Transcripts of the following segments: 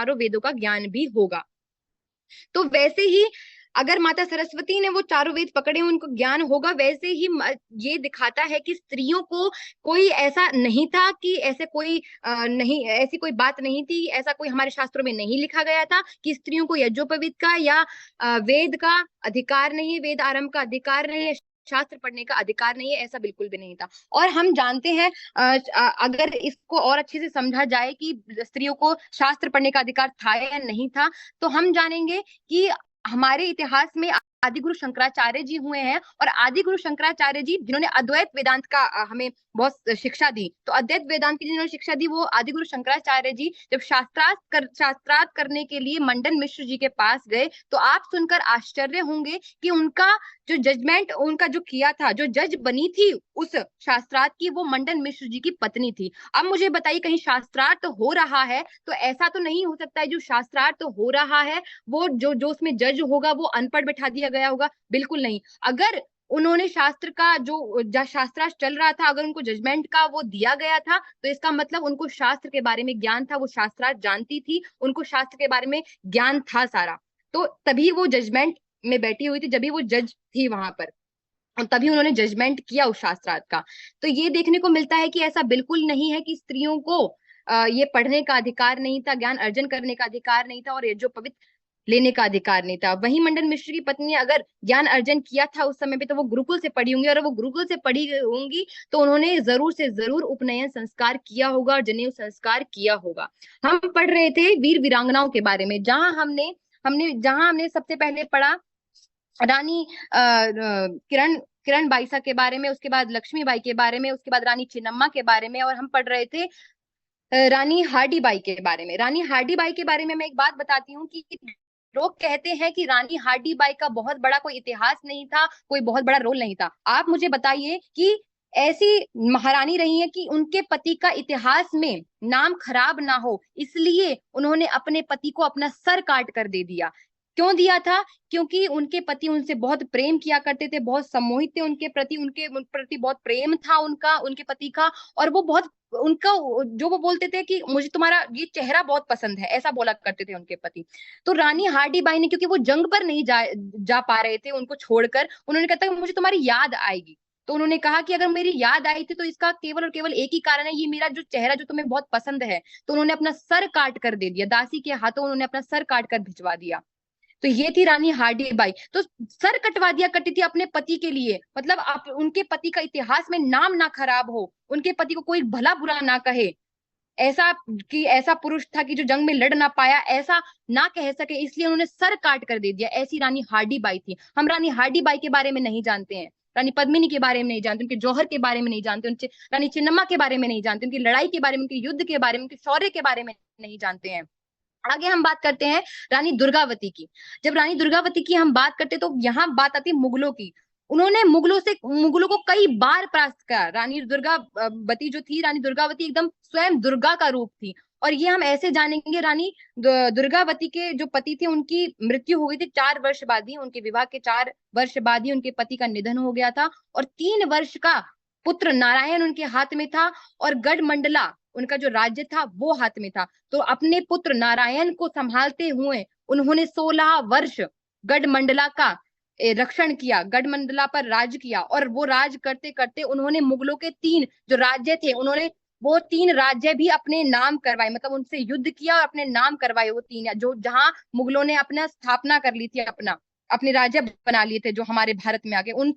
चारों वेदों का ज्ञान भी होगा। तो वैसे ही अगर माता सरस्वती ने वो चारों वेद पकड़े, उनको ज्ञान होगा, वैसे ही ये दिखाता है कि स्त्रियों को कोई ऐसा नहीं था कि ऐसे कोई नहीं, ऐसी कोई बात नहीं थी, ऐसा कोई हमारे शास्त्रों में नहीं लिखा गया था कि स्त्रियों को यज्ञोपवीत का या वेद का अधिकार नहीं है, वेद आरंभ का अधिकार नहीं है, शास्त्र पढ़ने का अधिकार नहीं है, ऐसा बिल्कुल भी नहीं था। और हम जानते हैं, अगर इसको और अच्छे से समझा जाए कि स्त्रियों को शास्त्र पढ़ने का अधिकार था या नहीं था, तो हम जानेंगे कि हमारे इतिहास में आदि गुरु शंकराचार्य जी हुए हैं, और आदि गुरु शंकराचार्य जी जिन्होंने अद्वैत वेदांत का हमें बहुत शिक्षा दी, तो अद्वैत वेदांत की जिन्होंने शिक्षा दी वो आदि गुरु शंकराचार्य जी जब शास्त्रार्थ करने के लिए मंडन मिश्र जी के पास गए, तो आप सुनकर आश्चर्य होंगे कि उनका जो जजमेंट उनका जो किया था, जो जज बनी थी उस शास्त्रार्थ की, वो मंडन मिश्र जी की पत्नी थी। अब मुझे बताइए, कहीं शास्त्रार्थ हो रहा है तो ऐसा तो नहीं हो सकता है जो शास्त्रार्थ हो रहा है वो जो जो उसमें जज होगा वो अनपढ़ बैठा दिया गया होगा, बिल्कुल नहीं। अगर उन्होंने शास्त्र का जो शास्त्रार्थ चल रहा था, अगर उनको जजमेंट का वो दिया गया था, तो इसका मतलब उनको शास्त्र के बारे में ज्ञान था, वो शास्त्रार्थ जानती थी, उनको शास्त्र के बारे में ज्ञान था सारा, तो तभी वो जजमेंट में बैठी हुई थी, जब भी वो जज थी वहां पर, और तभी उन्होंने जजमेंट किया उस शास्त्रार्थ का। तो ये देखने को मिलता है कि ऐसा बिल्कुल नहीं है कि स्त्रियों को ये पढ़ने का अधिकार नहीं था, ज्ञान अर्जन करने का अधिकार नहीं था, और ये जो पवित्र लेने का अधिकार नहीं था। वही मंडन मिश्र की पत्नी ने अगर ज्ञान अर्जन किया था उस समय पे, तो वो गुरुकुल से पढ़ी होंगी, और वो गुरुकुल से पढ़ी होंगी तो उन्होंने जरूर से जरूर उपनयन संस्कार किया होगा और जनेऊ संस्कार किया होगा। हम पढ़ रहे थे वीर वीरांगनाओं के बारे में, जहां हमने जहां हमने सबसे पहले पढ़ा रानी किरण किरण बाईसा के बारे में, उसके बाद लक्ष्मीबाई के बारे में, उसके बाद रानी चिन्नम्मा के बारे में, और हम पढ़ रहे थे रानी हार्डीबाई के बारे में। रानी हार्डीबाई के बारे में मैं एक बात बताती हूँ कि लोग कहते हैं कि रानी हार्डीबाई का बहुत बड़ा कोई इतिहास नहीं था, कोई बहुत बड़ा रोल नहीं था। आप मुझे बताइए कि ऐसी महारानी रही है कि उनके पति का इतिहास में नाम खराब ना हो, इसलिए उन्होंने अपने पति को अपना सर काट कर दे दिया। क्यों दिया था? क्योंकि उनके पति उनसे बहुत प्रेम किया करते थे, बहुत सम्मोहित थे उनके प्रति, उन प्रति बहुत प्रेम था उनका, उनके पति का, और वो बहुत उनका जो वो बोलते थे कि मुझे तुम्हारा ये चेहरा बहुत पसंद है, ऐसा बोला करते थे उनके पति। तो रानी हार्डीबाई ने, क्योंकि वो जंग पर नहीं जा पा रहे थे उनको छोड़कर, उन्होंने कहा था मुझे तुम्हारी याद आएगी, तो उन्होंने कहा कि अगर मेरी याद आई थी तो इसका केवल और केवल एक ही कारण है, ये मेरा जो चेहरा जो तुम्हें बहुत पसंद है। तो उन्होंने अपना सर काट कर दे दिया, दासी के हाथों उन्होंने अपना सर काट कर भिजवा दिया। तो ये थी रानी हार्डीबाई। तो सर कटवा दिया करती थी अपने पति के लिए, मतलब आप उनके पति का इतिहास में नाम ना खराब हो, उनके पति को कोई भला बुरा ना कहे, ऐसा कि ऐसा पुरुष था कि जो जंग में लड़ ना पाया, ऐसा ना कह सके, इसलिए उन्होंने सर काट कर दे दिया। ऐसी रानी हार्डीबाई थी। हम रानी हार्डीबाई के बारे में नहीं जानते हैं, रानी पद्मिनी के बारे में नहीं जानते, उनके जौहर के बारे में नहीं जानते, उनके रानी चिन्नम्मा के बारे में नहीं जानते, उनकी लड़ाई के बारे में, उनके युद्ध के बारे में, उनके शौर्य के बारे में नहीं जानते हैं। आगे हम बात करते हैं रानी दुर्गावती की। जब रानी दुर्गावती की हम बात करते हैं तो यहाँ बात आती है मुगलों की। उन्होंने मुगलों को कई बार परास्त किया। रानी दुर्गावती जो थी, रानी दुर्गावती एकदम स्वयं दुर्गा का रूप थी। और ये हम ऐसे जानेंगे, रानी दुर्गावती के जो पति थे उनकी मृत्यु हो गई थी 4 वर्ष बाद ही, उनके विवाह के 4 वर्ष बाद ही उनके पति का निधन हो गया था, और 3 वर्ष का पुत्र नारायण उनके हाथ में था, और गढ़ मंडला उनका जो राज्य था वो हाथ में था। तो अपने पुत्र नारायण को संभालते हुए उन्होंने 16 वर्ष गढ़ मंडला का रक्षण किया, गढ़ मंडला पर राज किया, और वो राज करते करते उन्होंने मुगलों के 3 जो राज्य थे, उन्होंने वो 3 राज्य भी अपने नाम करवाए, मतलब उनसे युद्ध किया और अपने नाम करवाए। वो 3 जो जहां मुगलों ने अपना स्थापना कर ली थी, अपने राज्य बना लिए थे जो हमारे भारत में आके, उन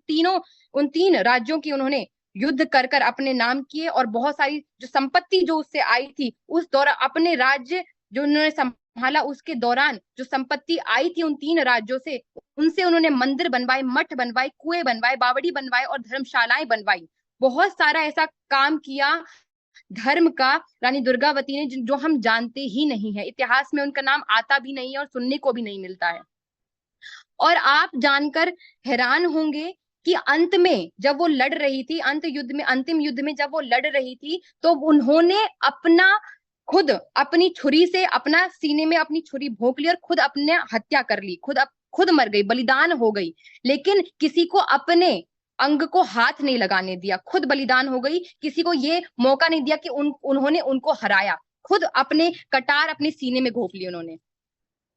3 राज्यों की उन्होंने युद्ध कर कर अपने नाम किए, और बहुत सारी जो संपत्ति जो उससे आई थी उस दौरान, अपने राज्य जो उन्होंने संभाला उसके दौरान जो संपत्ति आई थी उन 3 राज्यों से, उनसे उन्होंने मंदिर बनवाए, मठ बनवाए, कुएं बनवाए, बावड़ी बनवाए और धर्मशालाएं बनवाई। बहुत सारा ऐसा काम किया धर्म का रानी दुर्गावती ने जो हम जानते ही नहीं है, इतिहास में उनका नाम आता भी नहीं है और सुनने को भी नहीं मिलता है। और आप जानकर हैरान होंगे कि अंत में जब वो लड़ रही थी, अंतिम युद्ध में जब वो लड़ रही थी, तो उन्होंने खुद अपनी छुरी से अपना सीने में अपनी छुरी भोंक ली और खुद अपने हत्या कर ली, खुद मर गई, बलिदान हो गई। लेकिन किसी को अपने अंग को हाथ नहीं लगाने दिया, खुद बलिदान हो गई, किसी को ये मौका नहीं दिया कि उन्होंने उनको हराया। खुद अपने कटार अपने सीने में घोंप ली उन्होंने।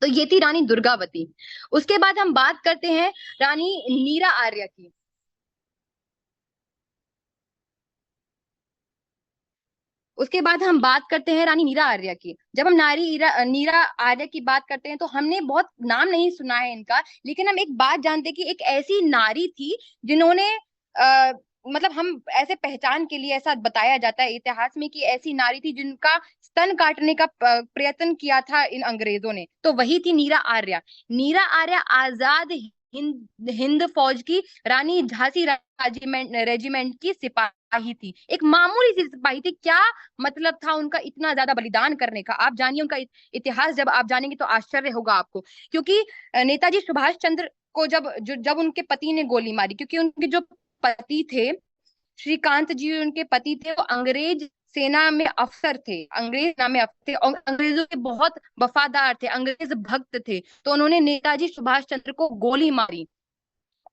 तो ये थी रानी दुर्गावती। उसके बाद हम बात करते हैं रानी नीरा आर्य की। उसके बाद हम बात करते हैं रानी नीरा आर्य की। जब हम नीरा आर्य की बात करते हैं तो हमने बहुत नाम नहीं सुना है इनका, लेकिन हम एक बात जानते हैं कि एक ऐसी नारी थी जिन्होंने मतलब हम ऐसे पहचान के लिए ऐसा बताया जाता है इतिहास में कि ऐसी नारी थी जिनका स्तन काटने का प्रयत्न किया था इन अंग्रेजों ने, तो वही थी नीरा आर्य। नीरा आर्य आजाद हिंद हिंद फौज की रानी झांसी रेजिमेंट की सिपाही थी। एक मामूली सी सिपाही थी, क्या मतलब था उनका इतना ज्यादा बलिदान करने का। आप जानिए उनका इतिहास जब आप जानेंगे तो आश्चर्य होगा आपको। क्योंकि नेताजी सुभाष चंद्र को जब उनके पति ने गोली मारी, क्योंकि उनके जो पति थे श्रीकांत जी, उनके पति थे, वो अंग्रेज सेना में अफसर थे, अंग्रेज सेना में अफसर थे और अंग्रेजों के बहुत वफादार थे, अंग्रेज भक्त थे। तो उन्होंने नेताजी सुभाष चंद्र को गोली मारी,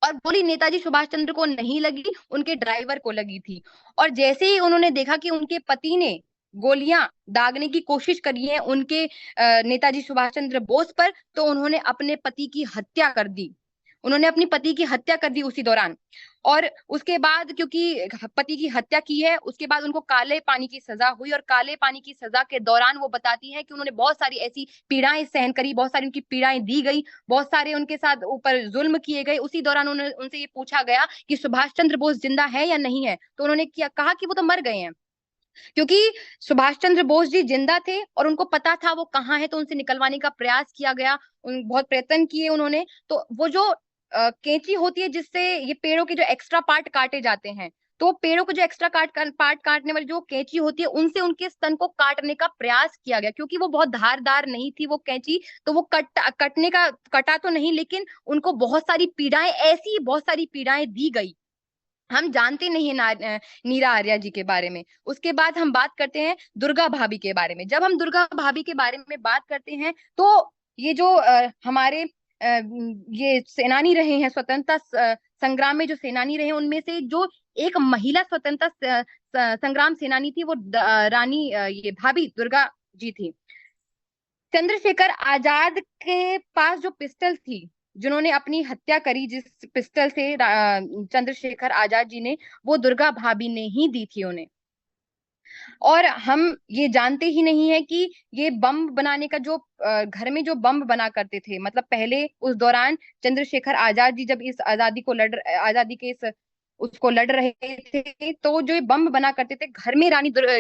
और गोली नेताजी सुभाष चंद्र को नहीं लगी, उनके ड्राइवर को लगी थी। और जैसे ही उन्होंने देखा कि उनके पति ने गोलियां दागने की कोशिश करी है उनके नेताजी सुभाष चंद्र बोस पर, तो उन्होंने अपने पति की हत्या कर दी। उन्होंने अपनी पति की हत्या कर दी उसी दौरान। और उसके बाद क्योंकि पति की हत्या की है, उसके बाद उनको काले पानी की सजा हुई, और काले पानी की सजा के दौरान वो बताती है कि उन्होंने बहुत सारी ऐसी पीड़ाएं सहन करी, बहुत सारी उनकी पीड़ाएं दी गई, बहुत सारे उनके साथ ऊपर जुल्म किए गए। उसी दौरान उनसे ये पूछा गया कि सुभाष चंद्र बोस जिंदा है या नहीं है, तो उन्होंने क्या कहा कि वो तो मर गए हैं। क्योंकि सुभाष चंद्र बोस जी जिंदा थे और उनको पता था वो कहाँ है, तो उनसे निकलवाने का प्रयास किया गया, उन बहुत प्रयत्न किए उन्होंने। तो वो जो कैंची होती है जिससे ये पेड़ों के जो एक्स्ट्रा पार्ट काटे जाते हैं, तो पेड़ों को जो एक्स्ट्रा पार्ट काटने वाली जो कैंची होती है उनसे उनके स्तन को काटने का प्रयास किया गया, क्योंकि वो बहुत धारदार नहीं थी वो कैंची। तो वो कटने का कटा तो नहीं, लेकिन उनको बहुत सारी पीड़ाएं, ऐसी बहुत सारी पीड़ाएं दी गई। हम जानते नहीं है नीरा आर्या जी के बारे में। उसके बाद हम बात करते हैं दुर्गा भाभी के बारे में। जब हम दुर्गा भाभी के बारे में बात करते हैं तो ये जो हमारे ये सेनानी रहे हैं, स्वतंत्रता संग्राम में जो सेनानी रहे, उनमें से जो एक महिला स्वतंत्रता संग्राम सेनानी थी वो रानी ये भाभी दुर्गा जी थी। चंद्रशेखर आजाद के पास जो पिस्टल थी, जिन्होंने अपनी हत्या करी जिस पिस्टल से चंद्रशेखर आजाद जी ने, वो दुर्गा भाभी ने ही दी थी उन्हें। और हम ये जानते ही नहीं है कि ये बम बनाने का जो घर में जो बम बना करते थे, मतलब पहले उस दौरान चंद्रशेखर आजाद जी जब इस आजादी के इस उसको लड़ रहे थे, तो जो ये बम बना करते थे घर में,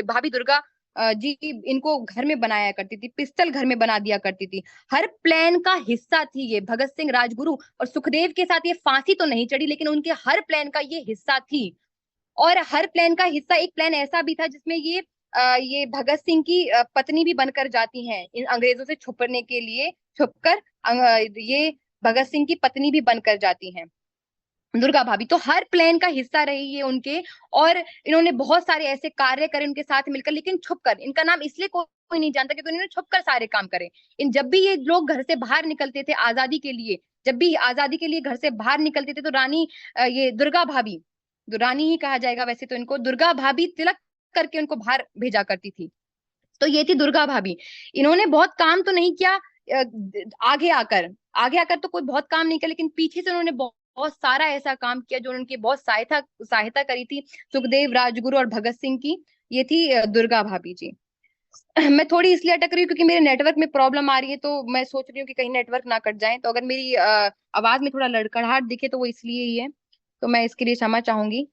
भाभी दुर्गा जी इनको घर में बनाया करती थी, पिस्टल घर में बना दिया करती थी। हर प्लान का हिस्सा थी ये। भगत सिंह, राजगुरु और सुखदेव के साथ ये फांसी तो नहीं चढ़ी, लेकिन उनके हर प्लान का ये हिस्सा थी। और हर प्लान का हिस्सा, एक प्लान ऐसा भी था जिसमें ये भगत सिंह की पत्नी भी बनकर जाती हैं इन अंग्रेजों से छुपने के लिए, छुपकर ये भगत सिंह की पत्नी भी बनकर जाती हैं दुर्गा भाभी। तो हर प्लान का हिस्सा रही है उनके। और इन्होंने बहुत सारे ऐसे कार्य करे उनके साथ मिलकर, लेकिन छुपकर। इनका नाम इसलिए कोई नहीं जानता क्योंकि इन्होंने छुपकर सारे काम करे। इन जब भी ये लोग घर से बाहर निकलते थे आजादी के लिए, जब भी आजादी के लिए घर से बाहर निकलते थे, तो ये दुर्गा भाभी, रानी ही कहा जाएगा वैसे तो इनको, दुर्गा भाभी तिलक करके उनको बाहर भेजा करती थी। तो ये थी दुर्गा भाभी। इन्होंने बहुत काम तो नहीं किया आगे आकर, आगे आकर तो कोई बहुत काम नहीं किया, लेकिन पीछे से उन्होंने बहुत बहुत सारा ऐसा काम किया जो उनकी बहुत सहायता सहायता करी थी सुखदेव, राजगुरु और भगत सिंह की। ये थी दुर्गा भाभी जी। मैं थोड़ी इसलिए अटक रही हूँ क्योंकि मेरे नेटवर्क में प्रॉब्लम आ रही है, तो मैं सोच रही हूँ कि कहीं नेटवर्क ना कट जाए। तो अगर मेरी आवाज में थोड़ा लड़खड़ाहट दिखे तो वो इसलिए ही है, तो मैं इसके लिए क्षमा चाहूंगी।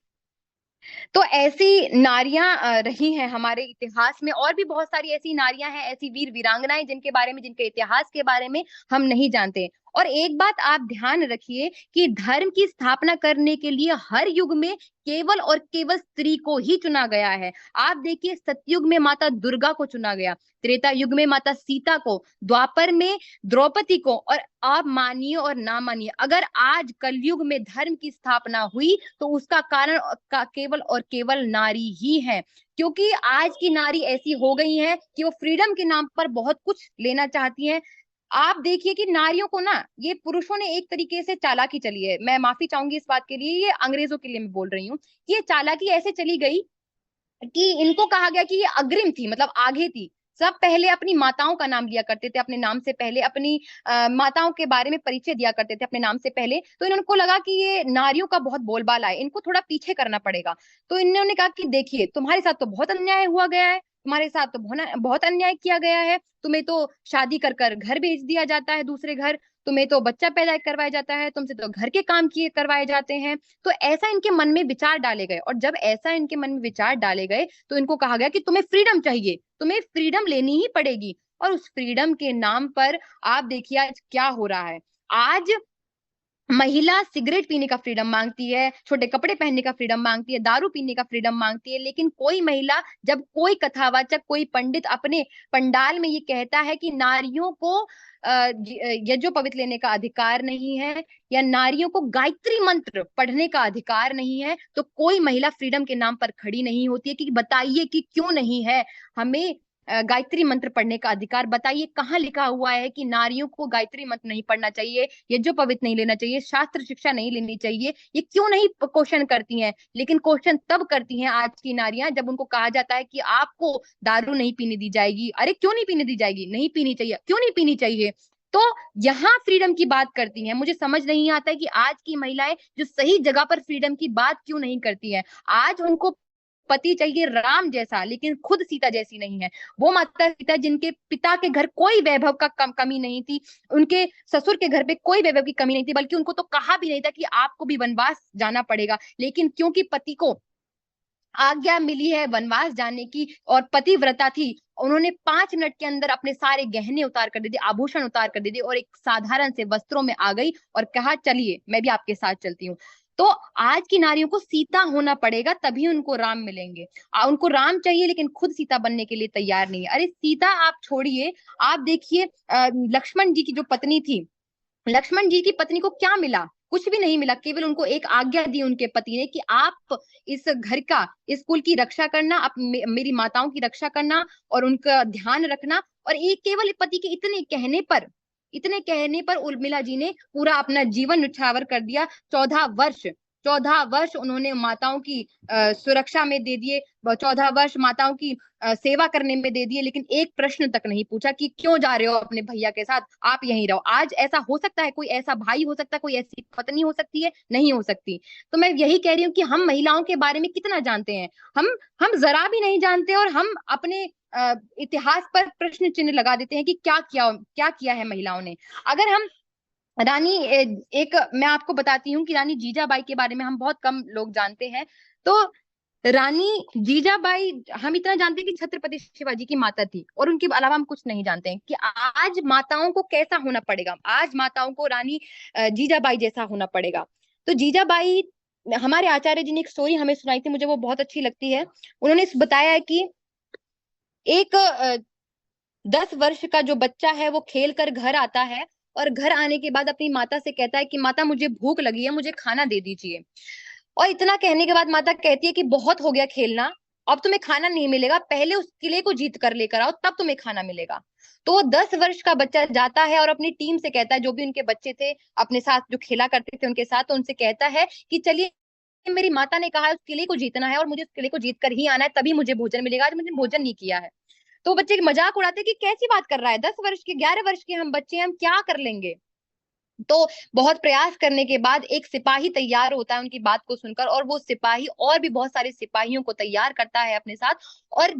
तो ऐसी नारियां रही हैं हमारे इतिहास में, और भी बहुत सारी ऐसी नारियां हैं, ऐसी वीर वीरांगनाएं जिनके बारे में, जिनके इतिहास के बारे में हम नहीं जानते। और एक बात आप ध्यान रखिए कि धर्म की स्थापना करने के लिए हर युग में केवल और केवल स्त्री को ही चुना गया है। आप देखिए, सतयुग में माता दुर्गा को चुना गया, त्रेता युग में माता सीता को, द्वापर में द्रौपदी को, और आप मानिए और ना मानिए, अगर आज कलयुग में धर्म की स्थापना हुई तो उसका कारण केवल और केवल नारी ही है। क्योंकि आज की नारी ऐसी हो गई है कि वो फ्रीडम के नाम पर बहुत कुछ लेना चाहती हैं। आप देखिए कि नारियों को ना, ये पुरुषों ने एक तरीके से चालाकी चली है, मैं माफी चाहूंगी इस बात के लिए, ये अंग्रेजों के लिए मैं बोल रही हूँ, ये चालाकी ऐसे चली गई कि इनको कहा गया कि ये अग्रिम थी, मतलब आगे थी। सब पहले अपनी माताओं का नाम लिया करते थे, अपने नाम से पहले अपनी माताओं के बारे में परिचय दिया करते थे अपने नाम से पहले। तो इनको लगा कि ये नारियों का बहुत बोलबाला है, इनको थोड़ा पीछे करना पड़ेगा। तो इन्होंने कहा कि देखिए, तुम्हारे साथ तो बहुत अन्याय हुआ गया है, तुम्हारे साथ तो बहुत बहुत अन्याय किया गया है, तुम्हें तो शादी कर कर घर भेज दिया जाता है दूसरे घर, तुम्हें तो बच्चा पैदा करवाया जाता है, तुमसे तो घर के काम किए करवाए जाते हैं। तो ऐसा इनके मन में विचार डाले गए, और जब ऐसा इनके मन में विचार डाले गए तो इनको कहा गया कि तुम्हें फ्रीडम चाहिए, तुम्हें फ्रीडम लेनी ही पड़ेगी। और उस फ्रीडम के नाम पर आप देखिए आज क्या हो रहा है। आज महिला सिगरेट पीने का फ्रीडम मांगती है, छोटे कपड़े पहनने का फ्रीडम मांगती है, दारू पीने का फ्रीडम मांगती है, लेकिन कोई महिला, जब कोई कथावाचक, कोई पंडित अपने पंडाल में ये कहता है कि नारियों को यज्ञोपवीत लेने का अधिकार नहीं है, या नारियों को गायत्री मंत्र पढ़ने का अधिकार नहीं है, तो कोई महिला फ्रीडम के नाम पर खड़ी नहीं होती है कि बताइए कि क्यों नहीं है हमें गायत्री मंत्र पढ़ने का अधिकार। बताइए कहाँ लिखा हुआ है कि नारियों को गायत्री मंत्र नहीं पढ़ना चाहिए, यज्ञोपवीत नहीं लेना चाहिए, शास्त्र शिक्षा नहीं लेनी चाहिए? ये क्यों नहीं क्वेश्चन करती हैं? लेकिन क्वेश्चन तब करती हैं आज की नारियां जब उनको कहा जाता है कि आपको दारू नहीं पीने दी जाएगी। अरे क्यों नहीं पीने दी जाएगी? नहीं पीनी चाहिए। क्यों नहीं पीनी चाहिए? तो यहाँ फ्रीडम की बात करती हैं। मुझे समझ नहीं आता है कि आज की महिलाएं जो सही जगह पर फ्रीडम की बात क्यों नहीं करती हैं। आज उनको पति चाहिए राम जैसा, लेकिन खुद सीता जैसी नहीं है। वो माता सीता जिनके पिता के घर कोई वैभव का कमी नहीं थी, उनके ससुर के घर पे कोई वैभव की कमी नहीं थी, बल्कि उनको तो कहा भी नहीं था कि आपको भी वनवास जाना पड़ेगा, लेकिन क्योंकि पति को आज्ञा मिली है वनवास जाने की और पतिव्रता थी, उन्होंने 5 मिनट के अंदर अपने सारे गहने उतार कर दे दिए, आभूषण उतार कर दे दिए, और एक साधारण से वस्त्रों में आ गई और कहा चलिए मैं भी आपके साथ चलती हूँ। तो आज की नारियों को सीता होना पड़ेगा, तभी उनको राम मिलेंगे। उनको राम चाहिए लेकिन खुद सीता बनने के लिए तैयार नहीं है। अरे सीता आप छोड़िए, आप देखिए लक्ष्मण जी की जो पत्नी थी, लक्ष्मण जी की पत्नी को क्या मिला? कुछ भी नहीं मिला। केवल उनको एक आज्ञा दी उनके पति ने कि आप इस घर का, इस कुल की रक्षा करना, आप मेरी माताओं की रक्षा करना और उनका ध्यान रखना। और एक केवल पति के इतने कहने पर उर्मिला जी ने पूरा अपना जीवन न्यौछावर कर दिया। 14 वर्ष, 14 वर्ष उन्होंने माताओं की सुरक्षा में दे दिए, 14 वर्ष माताओं की सेवा करने में दे दिए, लेकिन एक प्रश्न तक नहीं पूछा कि क्यों जा रहे हो अपने भैया के साथ, आप यहीं रहो। आज ऐसा हो सकता है? कोई ऐसा भाई हो सकता है? कोई ऐसी पत्नी हो सकती है? नहीं हो सकती। तो मैं यही कह रही हूँ कि हम महिलाओं के बारे में कितना जानते हैं? हम जरा भी नहीं जानते, और हम अपने इतिहास पर प्रश्न चिन्ह लगा देते हैं कि क्या किया है महिलाओं ने। अगर हम रानी एक मैं आपको बताती हूँ कि रानी जीजाबाई के बारे में हम बहुत कम लोग जानते हैं। तो रानी जीजाबाई, हम इतना जानते हैं कि छत्रपति शिवाजी की माता थी, और उनके अलावा हम कुछ नहीं जानते हैं कि आज माताओं को कैसा होना पड़ेगा। आज माताओं को रानी जीजाबाई जैसा होना पड़ेगा। तो जीजाबाई, हमारे आचार्य जी ने एक स्टोरी हमें सुनाई थी, मुझे वो बहुत अच्छी लगती है। उन्होंने बताया है कि एक 10 वर्ष का जो बच्चा है वो खेल कर घर आता है, और घर आने के बाद अपनी माता से कहता है कि माता मुझे भूख लगी है, मुझे खाना दे दीजिए। और इतना कहने के बाद माता कहती है कि बहुत हो गया खेलना, अब तुम्हें खाना नहीं मिलेगा, पहले उस किले को जीत कर लेकर आओ, तब तुम्हें खाना मिलेगा। तो 10 वर्ष का बच्चा जाता है और अपनी टीम से कहता है, जो भी उनके बच्चे थे अपने साथ जो खेला करते थे उनके साथ, तो उनसे कहता है कि चलिए, मेरी माता ने कहा है उस किले को जीतना है, और मुझे उस किले को जीत कर ही आना है, तभी मुझे भोजन मिलेगा, आज मुझे भोजन नहीं किया है। तो बच्चे मजाक उड़ाते कि कैसी बात कर रहा है, 10 वर्ष के, 11 वर्ष के हम बच्चे हैं, हम क्या कर लेंगे। तो बहुत प्रयास करने के बाद एक सिपाही तैयार होता है उनकी बात को सुनकर, और वो सिपाही और भी बहुत सारे सिपाहियों को तैयार करता है अपने साथ, और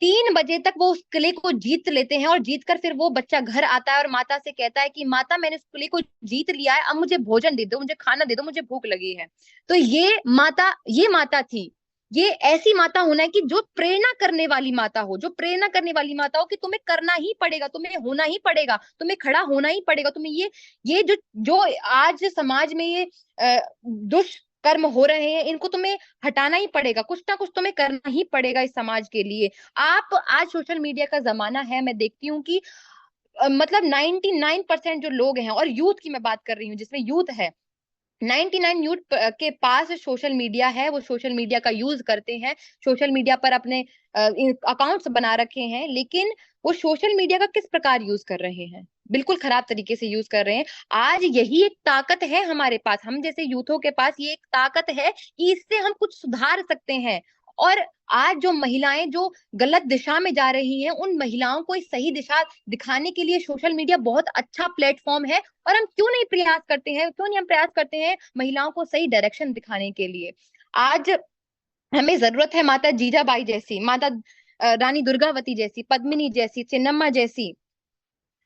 3 बजे तक वो उस किले को जीत लेते हैं। और जीत कर फिर वो बच्चा घर आता है और माता से कहता है कि माता मैंने उस किले को जीत लिया है, अब मुझे भोजन दे दो, मुझे खाना दे दो, मुझे भूख लगी है। तो ये माता थी, ये ऐसी माता होना है कि जो प्रेरणा करने वाली माता हो, जो प्रेरणा करने वाली माता हो कि तुम्हें करना ही पड़ेगा, तुम्हें होना ही पड़ेगा, तुम्हें खड़ा होना ही पड़ेगा, तुम्हें ये जो जो आज समाज में ये दुष्कर्म हो रहे हैं, इनको तुम्हें हटाना ही पड़ेगा, कुछ ना कुछ तुम्हें करना ही पड़ेगा इस समाज के लिए। आप आज सोशल मीडिया का जमाना है, मैं देखती हूँ कि मतलब 99% जो लोग हैं, और यूथ की मैं बात कर रही हूँ जिसमें यूथ है, 99 यूथ के पास सोशल मीडिया है, वो सोशल मीडिया का यूज करते हैं, सोशल मीडिया पर अपने अकाउंट्स बना रखे हैं, लेकिन वो सोशल मीडिया का किस प्रकार यूज कर रहे हैं? बिल्कुल खराब तरीके से यूज कर रहे हैं। आज यही एक ताकत है हमारे पास, हम जैसे यूथों के पास ये एक ताकत है कि इससे हम कुछ सुधार सकते हैं। और आज जो महिलाएं जो गलत दिशा में जा रही हैं, उन महिलाओं को इस सही दिशा दिखाने के लिए सोशल मीडिया बहुत अच्छा प्लेटफॉर्म है। और हम क्यों नहीं प्रयास करते हैं, क्यों नहीं हम प्रयास करते हैं महिलाओं को सही डायरेक्शन दिखाने के लिए। आज हमें जरूरत है माता जीजाबाई जैसी, माता रानी दुर्गावती जैसी, पद्मिनी जैसी, चिन्नम्मा जैसी।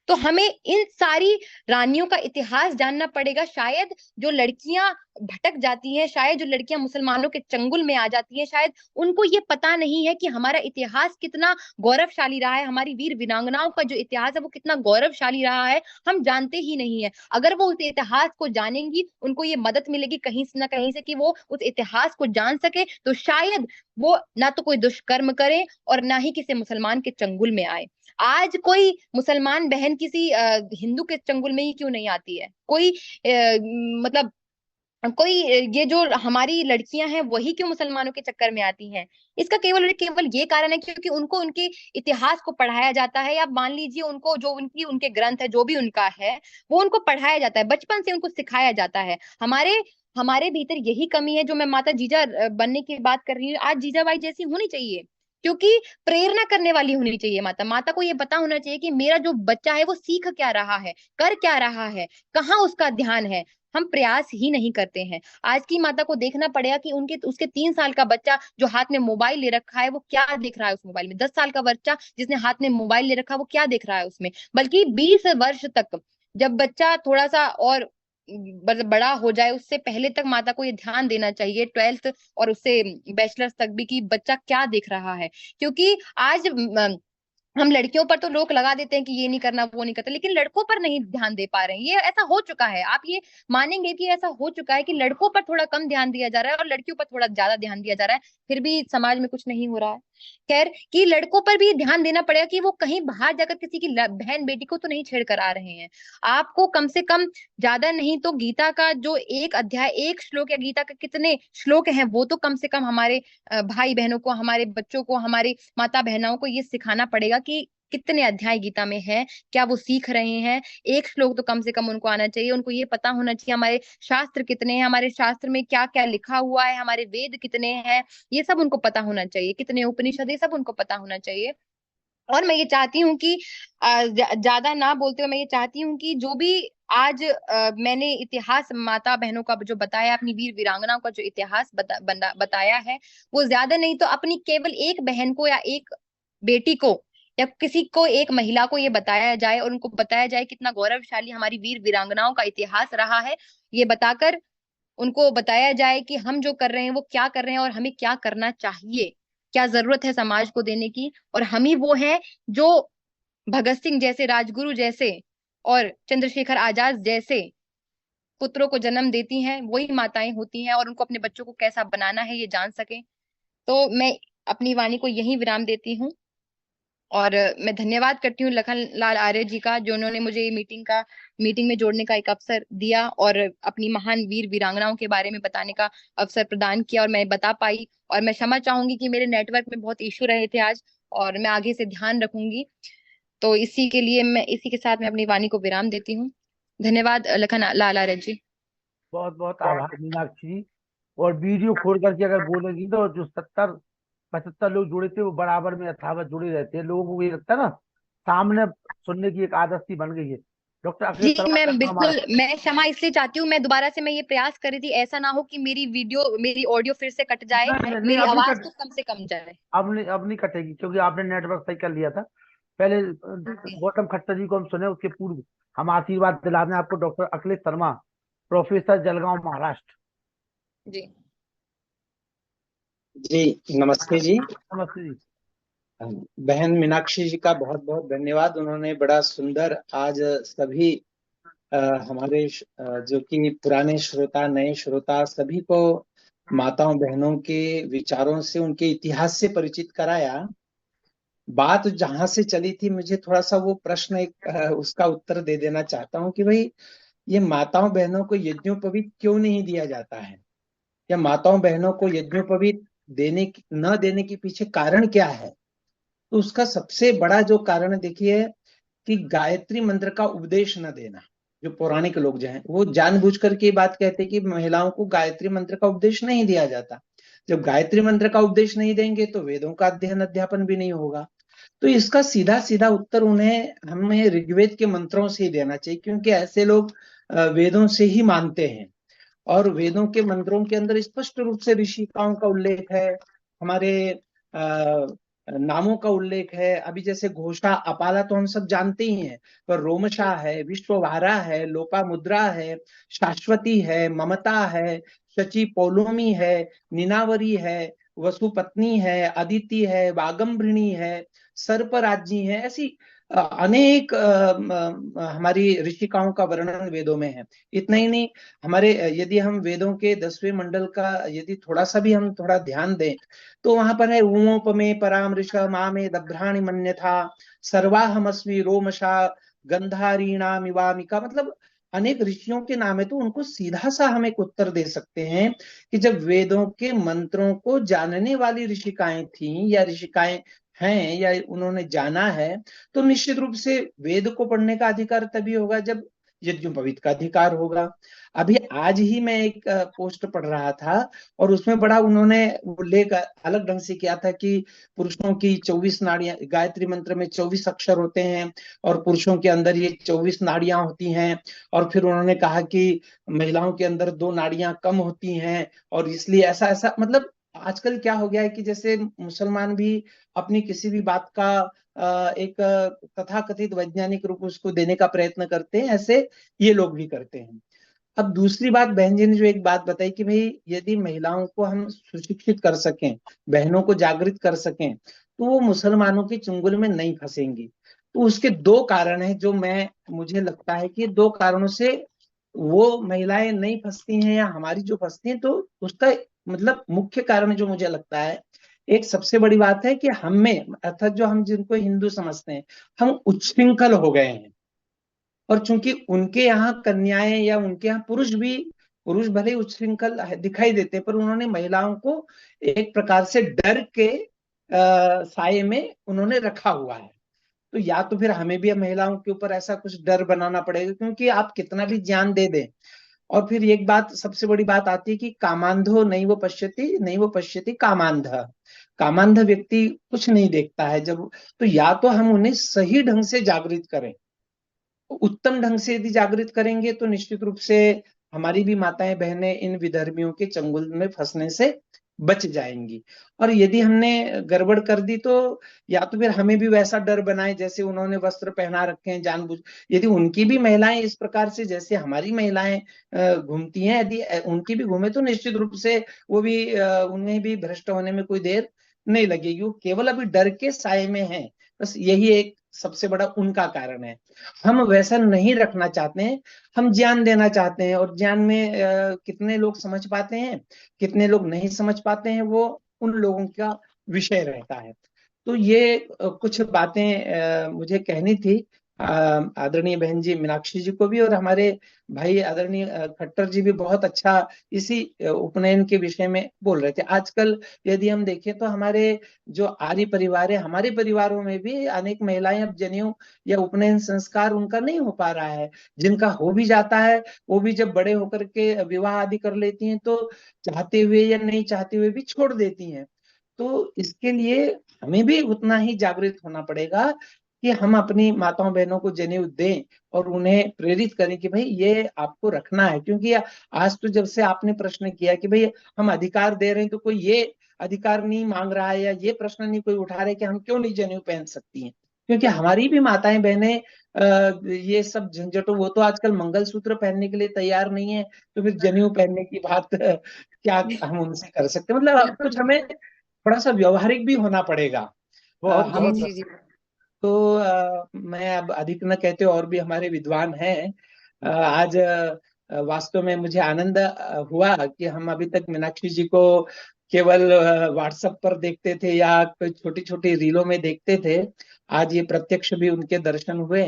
तो हमें इन सारी रानियों का इतिहास जानना पड़ेगा। शायद जो लड़कियां भटक जाती हैं, शायद जो लड़कियां मुसलमानों के चंगुल में आ जाती हैं, शायद उनको ये पता नहीं है कि हमारा इतिहास कितना गौरवशाली रहा है, हमारी वीर वीरांगनाओं का जो इतिहास है वो कितना गौरवशाली रहा है, हम जानते ही नहीं है। अगर वो उस इतिहास को जानेंगी, उनको ये मदद मिलेगी कहीं से ना कहीं से कि वो उस इतिहास को जान सके, तो शायद वो ना तो कोई दुष्कर्म करे और ना ही किसी मुसलमान के चंगुल में आए। आज कोई मुसलमान बहन किसी हिंदू के चंगुल में ही क्यों नहीं आती है? कोई मतलब कोई ये जो हमारी लड़कियां हैं वही क्यों मुसलमानों के चक्कर में आती हैं? इसका केवल और केवल ये कारण है क्योंकि उनको उनके इतिहास को पढ़ाया जाता है, या मान लीजिए उनको जो उनकी उनके ग्रंथ है, जो भी उनका है, वो उनको पढ़ाया जाता है, बचपन से उनको सिखाया जाता है। हमारे हमारे भीतर यही कमी है जो मैं माता जीजा बनने की बात कर रही हूँ। आज जीजाबाई जैसी होनी चाहिए, क्योंकि प्रेरणा करने वाली होनी चाहिए माता। माता को ये पता होना चाहिए कि मेरा जो बच्चा है वो सीख क्या रहा है, कर क्या रहा है, कहाँ उसका ध्यान है। हम प्रयास ही नहीं करते हैं। आज की माता को देखना पड़ेगा कि उनके उसके 3 साल का बच्चा जो हाथ में मोबाइल ले रखा है वो क्या देख रहा है उस मोबाइल में, 10 साल का बच्चा जिसने हाथ में मोबाइल ले रखा है वो क्या देख रहा है उसमें। बल्कि 20 वर्ष तक, जब बच्चा थोड़ा सा और बड़ा हो जाए, उससे पहले तक माता को ये ध्यान देना चाहिए, 12th और उससे बैचलर्स तक भी, कि बच्चा क्या देख रहा है। क्योंकि आज हम लड़कियों पर तो रोक लगा देते हैं कि ये नहीं करना वो नहीं करता, लेकिन लड़कों पर नहीं ध्यान दे पा रहे हैं। ये ऐसा हो चुका है, आप ये मानेंगे कि ऐसा हो चुका है कि लड़कों पर थोड़ा कम ध्यान दिया जा रहा है और लड़कियों पर थोड़ा ज्यादा ध्यान दिया जा रहा है, फिर भी समाज में कुछ नहीं हो रहा है। खैर, कि लड़कों पर भी ध्यान देना पड़ेगा कि वो कहीं बाहर जाकर किसी की बहन बेटी को तो नहीं छेड़ कर आ रहे हैं। आपको कम से कम, ज्यादा नहीं तो गीता का जो एक अध्याय, एक श्लोक, या गीता के कितने श्लोक हैं, वो तो कम से कम हमारे भाई बहनों को, हमारे बच्चों को, हमारे माता बहनों को ये सिखाना पड़ेगा कि कितने अध्याय गीता में है, क्या वो सीख रहे हैं। एक श्लोक तो कम से कम उनको आना चाहिए। उनको ये पता होना चाहिए हमारे शास्त्र कितने हैं, हमारे शास्त्र में क्या क्या लिखा हुआ है, हमारे वेद कितने हैं, ये सब उनको पता होना चाहिए, कितने उपनिषद, ये सब उनको पता होना चाहिए। और मैं ये चाहती हूँ कि ज्यादा ना बोलते हुए मैं ये चाहती हूँ कि जो भी आज मैंने इतिहास माता बहनों का जो बताया, अपनी वीर वीरांगनाओं का जो इतिहास बताया है, वो ज्यादा नहीं तो अपनी केवल एक बहन को या एक बेटी को या किसी को, एक महिला को ये बताया जाए और उनको बताया जाए कितना गौरवशाली हमारी वीर वीरांगनाओं का इतिहास रहा है। ये बताकर उनको बताया जाए कि हम जो कर रहे हैं वो क्या कर रहे हैं और हमें क्या करना चाहिए, क्या जरूरत है समाज को देने की। और हम ही वो हैं जो भगत सिंह जैसे, राजगुरु जैसे और चंद्रशेखर आजाद जैसे पुत्रों को जन्म देती हैं, वही माताएं होती हैं, और उनको अपने बच्चों को कैसा बनाना है ये जान सके। तो मैं अपनी वाणी को यहीं विराम देती हूँ। और मैं धन्यवाद करती हूँ लखन लाल आर्य जी का, जो उन्होंने मुझे ये मीटिंग में जोड़ने का एक अवसर दिया और अपनी महान वीर वीरांगनाओं के बारे में बताने का अवसर प्रदान किया, और मैं बता पाई। और मैं क्षमा चाहूंगी कि मेरे नेटवर्क में बहुत इशू रहे थे आज, और मैं आगे से ध्यान रखूंगी। तो इसी के साथ मैं अपनी वाणी को विराम देती हूँ। धन्यवाद लखन लाल आर्य जी। बहुत बहुत आभार मीनाक्षी जी। और वीडियो खोल करके अगर बोलेगी तो जो 70-75 लोग जुड़े थे वो बराबर में यथावत जुड़े रहते हैं। लोगों को ये लगता है ना, सामने सुनने की एक आदत सी बन गई है। डॉक्टर अखिलेश जी शर्मा मैं का हमारा बिल्कुल, मैं क्षमा इसलिए चाहती हूँ, मैं दोबारा से मैं ये प्रयास कर रही थी, ऐसा ना हो कि मेरी ऑडियो फिर से कट जाए, नहीं नहीं नहीं, मेरी अब नहीं आवाज कट तो कम से कम जाए। अब नहीं कटेगी, क्योंकि आपने नेटवर्क सही कर लिया था पहले। जी। गौतम खट्टर जी को हम सुने, उसके पूर्व हम आशीर्वाद दिला दें आपको। Doctor Akhilesh Sharma, professor, Jalgaon, Maharashtra. जी। जी नमस्ते जी। नमस्ते जी। बहन मीनाक्षी जी का बहुत बहुत धन्यवाद। उन्होंने बड़ा सुंदर आज सभी हमारे जो कि पुराने श्रोता, नए श्रोता, सभी को माताओं बहनों के विचारों से, उनके इतिहास से परिचित कराया। बात जहां से चली थी, मुझे थोड़ा सा वो प्रश्न एक उसका उत्तर दे देना चाहता हूँ कि भाई, ये माताओं बहनों को यज्ञोपवीत क्यों नहीं दिया जाता है, या माताओं बहनों को यज्ञोपवीत न देने के पीछे कारण क्या है? तो उसका सबसे बड़ा जो कारण देखिए कि गायत्री मंत्र का उपदेश न देना। जो पौराणिक लोग जो हैं वो जानबूझ करके बात कहते हैं कि महिलाओं को गायत्री मंत्र का उपदेश नहीं दिया जाता। जब गायत्री मंत्र का उपदेश नहीं देंगे तो वेदों का अध्ययन अध्यापन भी नहीं होगा। तो इसका सीधा सीधा उत्तर उन्हें हमें ऋग्वेद के मंत्रों से ही देना चाहिए, क्योंकि ऐसे लोग वेदों से ही मानते हैं। और वेदों के मंत्रों के अंदर स्पष्ट रूप से ऋषिकाओं का उल्लेख है, हमारे नामों का उल्लेख है। अभी जैसे घोषा अपाला तो हम सब जानते ही हैं, पर रोमशा है, विश्ववारा है, लोपामुद्रा है, शाश्वती है, ममता है, शची पौलोमी है, नीनावरी है, वसुपत्नी है, अदिति है, वागम्भृणी है, सर्पराज्ञी है। ऐसी अनेक हमारी ऋषिकाओं का वर्णन वेदों में है। इतना ही नहीं, हमारे यदि हम वेदों के 10वें मंडल का यदि थोड़ा सा भी हम थोड़ा ध्यान दें तो वहां पर है उमोपमे परामृश मामे दभ्राणि मन्यथा सर्वाहमस्मि रोमशा गंधारीणामिवामिका। मतलब अनेक ऋषियों के नाम है, तो उनको सीधा सा हम एक उत्तर दे सकते हैं कि जब वेदों के मंत्रों को जानने वाली ऋषिकाएं थीं या ऋषिकाएं हैं या उन्होंने जाना है, तो निश्चित रूप से वेद को पढ़ने का अधिकार तभी होगा जब यज्ञोपवीत का अधिकार होगा। अभी आज ही मैं एक पोस्ट पढ़ रहा था और उसमें बड़ा उन्होंने उल्लेख अलग ढंग से किया था कि पुरुषों की 24 नाड़ियां, गायत्री मंत्र में 24 अक्षर होते हैं और पुरुषों के अंदर ये 24 नाड़ियां होती हैं। और फिर उन्होंने कहा कि महिलाओं के अंदर 2 नाड़ियां कम होती हैं और इसलिए ऐसा ऐसा। मतलब आजकल क्या हो गया है कि जैसे मुसलमान भी अपनी किसी भी बात का एक तथाकथित वैज्ञानिक रूप उसको देने का प्रयत्न करते हैं, ऐसे ये लोग भी करते हैं। अब दूसरी बात, बहन जी ने जो एक बात बताई कि भाई यदि महिलाओं को हम सुशिक्षित कर सकें, बहनों को जागृत कर सकें, तो वो मुसलमानों के चुंगल में नहीं फंसेंगी। तो उसके 2 कारण हैं जो मुझे लगता है कि 2 कारणों से वो महिलाएं नहीं फंसती हैं या हमारी जो फंसती हैं। तो उसका मतलब मुख्य कारण जो मुझे लगता है, एक सबसे बड़ी बात है कि हम में, अर्थात जो हम जिनको हिंदू समझते हैं, हम उच्छृंखल हो गए हैं। और चूंकि उनके यहाँ कन्याएं या उनके यहाँ पुरुष भले ही उच्छृंखल दिखाई देते, पर उन्होंने महिलाओं को एक प्रकार से डर के साये में उन्होंने रखा हुआ है। तो या तो फिर हमें भी महिलाओं के ऊपर ऐसा कुछ डर बनाना पड़ेगा, क्योंकि आप कितना भी ज्ञान दे दें। और फिर एक बात, सबसे बड़ी बात आती है कि कामांधो नहीं वो पश्यति कामांध। कामांध व्यक्ति कुछ नहीं देखता है जब। तो या तो हम उन्हें सही ढंग से जागृत करें, उत्तम ढंग से यदि जागृत करेंगे तो निश्चित रूप से हमारी भी माताएं बहनें इन विधर्मियों के चंगुल में फंसने से बच जाएंगी। और यदि हमने गड़बड़ कर दी तो या तो फिर हमें भी वैसा डर बनाए जैसे उन्होंने वस्त्र पहना रखे हैं जानबूझ। यदि उनकी भी महिलाएं इस प्रकार से जैसे हमारी महिलाएं घूमती हैं, यदि उनकी भी घूमे तो निश्चित रूप से वो भी उन्हें भी भ्रष्ट होने में कोई देर नहीं लगेगी। वो केवल अभी डर के साए में है, बस यही एक सबसे बड़ा उनका कारण है। हम वैसा नहीं रखना चाहते हैं, हम ज्ञान देना चाहते हैं। और ज्ञान में कितने लोग समझ पाते हैं, कितने लोग नहीं समझ पाते हैं, वो उन लोगों का विषय रहता है। तो ये कुछ बातें मुझे कहनी थी आदरणीय बहन जी मीनाक्षी जी को भी, और हमारे भाई आदरणीय खट्टर जी भी बहुत अच्छा इसी उपनयन के विषय में बोल रहे थे। आजकल यदि हम देखें तो हमारे जो आर्य परिवार है, हमारे परिवारों में भी अनेक महिलाएं अब जनेऊ या उपनयन संस्कार उनका नहीं हो पा रहा है। जिनका हो भी जाता है वो भी जब बड़े होकर के विवाह आदि कर लेती हैं तो चाहते हुए या नहीं चाहते हुए भी छोड़ देती हैं। तो इसके लिए हमें भी उतना ही जागृत होना पड़ेगा कि हम अपनी माताओं बहनों को जनेऊ दें और उन्हें प्रेरित करें कि भाई ये आपको रखना है। क्योंकि आज तो जब से आपने प्रश्न किया कि भाई हम अधिकार दे रहे हैं तो कोई ये अधिकार नहीं मांग रहा है या ये प्रश्न नहीं कोई उठा रहे कि हम क्यों नहीं जनेऊ पहन सकती हैं। क्योंकि हमारी भी माताएं बहनें ये सब झंझटों, वो तो आजकल मंगलसूत्र पहनने के लिए तैयार नहीं है, तो फिर जनेऊ पहनने की बात क्या हम उनसे कर सकते हैं। मतलब कुछ हमें थोड़ा सा व्यवहारिक भी होना पड़ेगा। बहुत जी हम बहुत जी जी। तो मैं अब अधिक न कहते और भी हमारे विद्वान हैं। आज वास्तव में मुझे आनंद हुआ कि हम अभी तक मीनाक्षी जी को केवल व्हाट्सएप पर देखते थे या कोई छोटी छोटी रीलों में देखते थे। आज ये प्रत्यक्ष भी उनके दर्शन हुए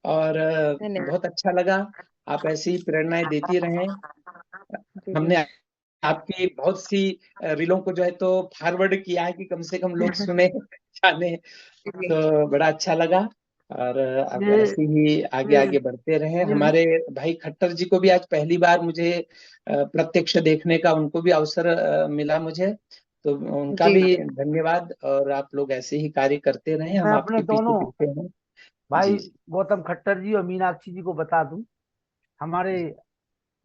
और धन्यवाद। बहुत अच्छा लगा। आप ऐसी ही प्रेरणाएं देती रहें। जी जी। हमने आपकी बहुत सी रीलों को जो है तो फॉरवर्ड किया है कि कम से कम लोग सुने जाने, जी तो बड़ा अच्छा लगा। और अब ये ऐसे ही आगे ये आगे बढ़ते रहे। ये हमारे भाई खट्टर जी को भी आज पहली बार मुझे प्रत्यक्ष देखने का उनको भी अवसर मिला मुझे, तो उनका जी भी धन्यवाद। और आप लोग ऐसे ही कार्य करते रहे, मैं हम अपने आपके पीछे दोनों पीछे हैं। भाई जी जी। गौतम खट्टर जी और मीनाक्षी जी को बता दूं, हमारे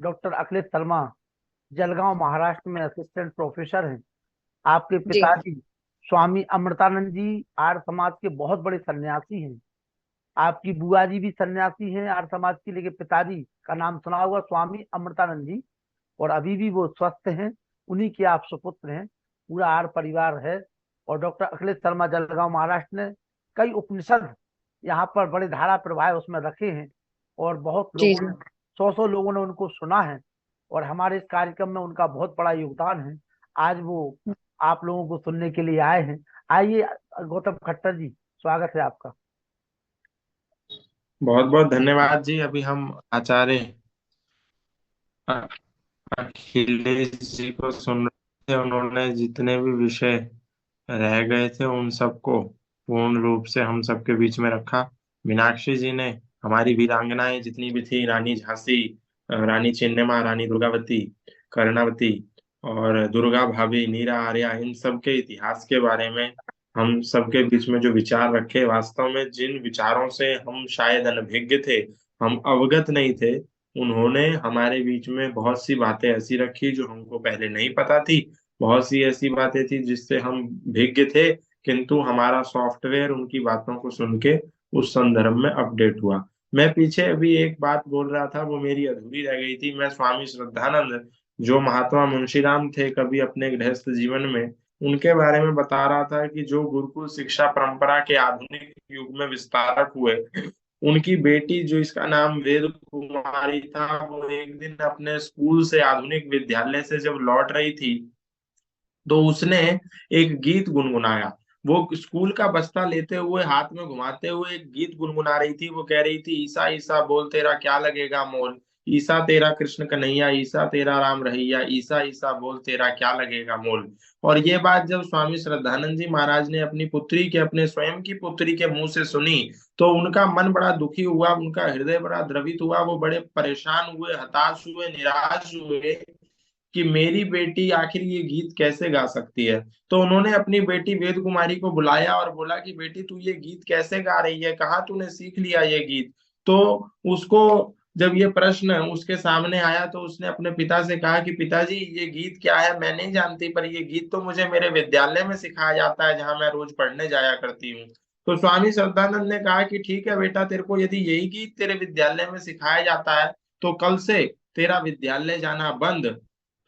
डॉक्टर अखिलेश शर्मा जलगांव महाराष्ट्र में असिस्टेंट प्रोफेसर हैं। आपके जी पिताजी स्वामी अमृतानंद जी आर्य समाज के बहुत बड़े सन्यासी हैं। आपकी बुआ जी भी सन्यासी हैं आर्य समाज की, लेकिन पिताजी का नाम सुना होगा स्वामी अमृतानंद जी, और अभी भी वो स्वस्थ हैं। उन्हीं के आप सुपुत्र हैं, पूरा आर्य परिवार है। और डॉक्टर अखिलेश शर्मा जलगांव महाराष्ट्र ने कई उपनिषद यहाँ पर बड़े धारा प्रवाह उसमें रखे हैं, और बहुत जी लोगों जी ने 100 लोगों ने उनको सुना है, और हमारे इस कार्यक्रम में उनका बहुत बड़ा योगदान है। आज वो आप लोगों को सुनने के लिए आए हैं। आइए गौतम खट्टर जी, स्वागत है आपका। बहुत बहुत धन्यवाद जी। अभी हम आचार्य अ- अखिलेश जी को सुन रहे थे। उन्होंने जितने भी विषय रह गए थे उन सबको पूर्ण रूप से हम सबके बीच में रखा। मीनाक्षी जी ने हमारी वीरांगनाएं जितनी भी थी, रानी झांसी, रानी चिन्नम्मा, रानी दुर्गावती, कर्णावती और दुर्गा भाभी, नीरा आर्या, इन सब के इतिहास के बारे में हम सबके बीच में जो विचार रखे, वास्तव में जिन विचारों से हम शायद अनभिज्ञ थे, हम अवगत नहीं थे, उन्होंने हमारे बीच में बहुत सी बातें ऐसी रखी जो हमको पहले नहीं पता थी। बहुत सी ऐसी बातें थी जिससे हम भिज्ञ थे, किंतु हमारा सॉफ्टवेयर उनकी बातों को सुन के उस संदर्भ में अपडेट हुआ। मैं पीछे अभी एक बात बोल रहा था, वो मेरी अधूरी रह गई थी। मैं स्वामी श्रद्धानंद, जो महात्मा मुंशीराम थे कभी अपने गृहस्थ जीवन में, उनके बारे में बता रहा था कि जो गुरुकुल शिक्षा परंपरा के आधुनिक युग में विस्तारक हुए, उनकी बेटी जो इसका नाम वेद कुमारी था, वो एक दिन अपने स्कूल से, आधुनिक विद्यालय से जब लौट रही थी, तो उसने एक गीत गुनगुनाया। वो स्कूल का बस्ता लेते हुए, हाथ में घुमाते हुए एक गीत गुनगुना रही थी। वो कह रही थी, ईसा ईसा बोल तेरा क्या लगेगा मोल, ईसा तेरा कृष्ण कन्हैया, ईसा तेरा राम रहिया, ईसा ईसा बोल तेरा क्या लगेगा मोल। और ये बात जब स्वामी श्रद्धानंद जी महाराज ने अपनी पुत्री के, अपने स्वयं की पुत्री के मुंह से सुनी, तो उनका मन बड़ा दुखी हुआ, उनका हृदय बड़ा द्रवित हुआ। वो बड़े परेशान हुए, हताश हुए, निराश हुए कि मेरी बेटी आखिर ये गीत कैसे गा सकती है। तो उन्होंने अपनी बेटी वेद कुमारी को बुलाया और बोला कि बेटी, तू ये गीत कैसे गा रही है, कहाँ तूने सीख लिया ये गीत। तो उसको जब ये प्रश्न उसके सामने आया, तो उसने अपने पिता से कहा कि पिताजी, ये गीत क्या है मैं नहीं जानती, पर ये गीत तो मुझे मेरे विद्यालय में सिखाया जाता है, जहाँ मैं रोज पढ़ने जाया करती हूँ। तो स्वामी श्रद्धानंद ने कहा कि ठीक है बेटा, तेरे को यदि यही गीत तेरे विद्यालय में सिखाया जाता है, तो कल से तेरा विद्यालय जाना बंद।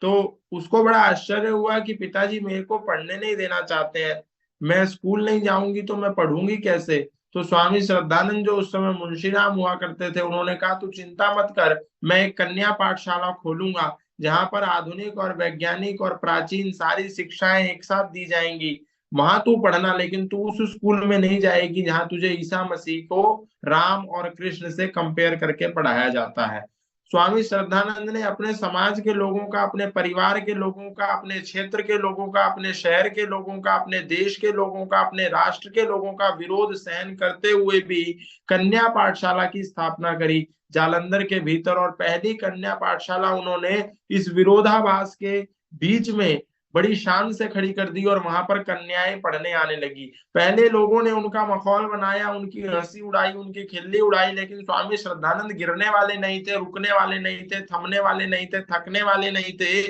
तो उसको बड़ा आश्चर्य हुआ कि पिताजी मेरे को पढ़ने नहीं देना चाहते हैं, मैं स्कूल नहीं जाऊंगी तो मैं पढ़ूंगी कैसे। तो स्वामी श्रद्धानंद, जो उस समय मुंशीराम हुआ करते थे, उन्होंने कहा तू चिंता मत कर, मैं एक कन्या पाठशाला खोलूंगा, जहां पर आधुनिक और वैज्ञानिक और प्राचीन सारी शिक्षाएं एक साथ दी जाएंगी। वहां तू पढ़ना, लेकिन तू उस स्कूल में नहीं जाएगी जहां तुझे ईसा मसीह को राम और कृष्ण से कंपेयर करके पढ़ाया जाता है। स्वामी श्रद्धानंद ने अपने समाज के लोगों का, अपने परिवार के लोगों का, अपने क्षेत्र के लोगों का, अपने शहर के लोगों का, अपने देश के लोगों का, अपने राष्ट्र के लोगों का विरोध सहन करते हुए भी कन्या पाठशाला की स्थापना करी जालंधर के भीतर। और पहली कन्या पाठशाला उन्होंने इस विरोधाभास के बीच में बड़ी शान से खड़ी कर दी, और वहां पर कन्याएं पढ़ने आने लगी। पहले लोगों ने उनका मखौल बनाया, उनकी हंसी उड़ाई, उनकी खिल्ली उड़ाई, लेकिन स्वामी श्रद्धानंद गिरने वाले नहीं थे, रुकने वाले नहीं थे, थमने वाले नहीं थे, थकने वाले नहीं थे,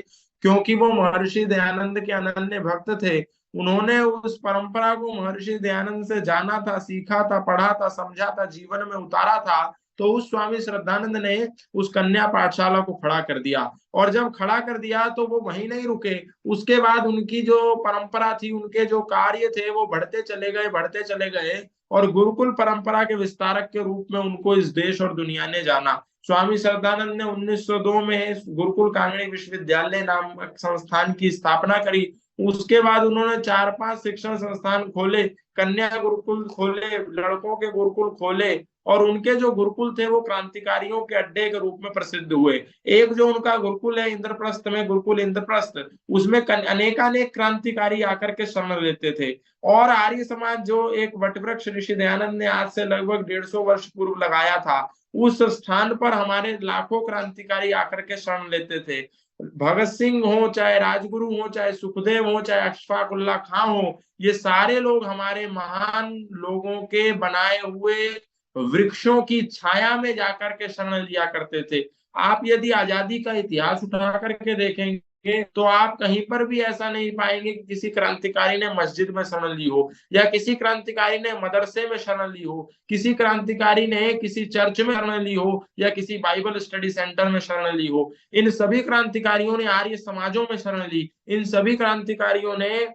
क्योंकि वो महर्षि दयानंद के अनन्य भक्त थे। उन्होंने उस परंपरा को महर्षि दयानंद से जाना था, सीखा था, पढ़ा था, समझा था, जीवन में उतारा था। तो उस स्वामी श्रद्धानंद ने उस कन्या पाठशाला को खड़ा कर दिया। और जब खड़ा कर दिया तो वो वहीं नहीं रुके, उसके बाद उनकी जो परंपरा थी, उनके जो कार्य थे, वो बढ़ते चले गए, बढ़ते चले गए, और गुरुकुल परंपरा के विस्तारक के रूप में उनको इस देश और दुनिया ने जाना। स्वामी श्रद्धानंद ने 1902 में गुरुकुल कांगड़ी विश्वविद्यालय नामक संस्थान की स्थापना करी। उसके बाद उन्होंने 4-5 शिक्षण संस्थान खोले, कन्या गुरुकुल खोले, लड़कों के गुरुकुल खोले, और उनके जो गुरुकुल थे वो क्रांतिकारियों के अड्डे के रूप में प्रसिद्ध हुए। एक जो उनका गुरुकुल है इंद्रप्रस्थ में, गुरुकुल इंद्रप्रस्थ, उसमें अनेकानेक क्रांतिकारी आकर के शरण लेते थे। और आर्य समाज जो एक वटवृक्ष ऋषि दयानंद ने आज से लगभग 150 वर्ष पूर्व लगाया था, उस स्थान पर हमारे लाखों क्रांतिकारी आकर के शरण लेते थे। भगत सिंह हो, चाहे राजगुरु हो, चाहे सुखदेव हो, चाहे अशफाक उल्लाह खां हो, ये सारे लोग हमारे महान लोगों के बनाए हुए वृक्षों की छाया में जाकर के शरण लिया करते थे। आप यदि आजादी का इतिहास उठा करके देखेंगे तो आप कहीं पर भी ऐसा नहीं पाएंगे कि किसी क्रांतिकारी ने मस्जिद में शरण ली हो, या किसी क्रांतिकारी ने मदरसे में शरण ली हो, किसी क्रांतिकारी ने किसी चर्च में शरण ली हो, या किसी बाइबल स्टडी सेंटर में शरण ली हो। इन सभी क्रांतिकारियों ने आर्य समाजों में शरण ली। इन सभी क्रांतिकारियों ने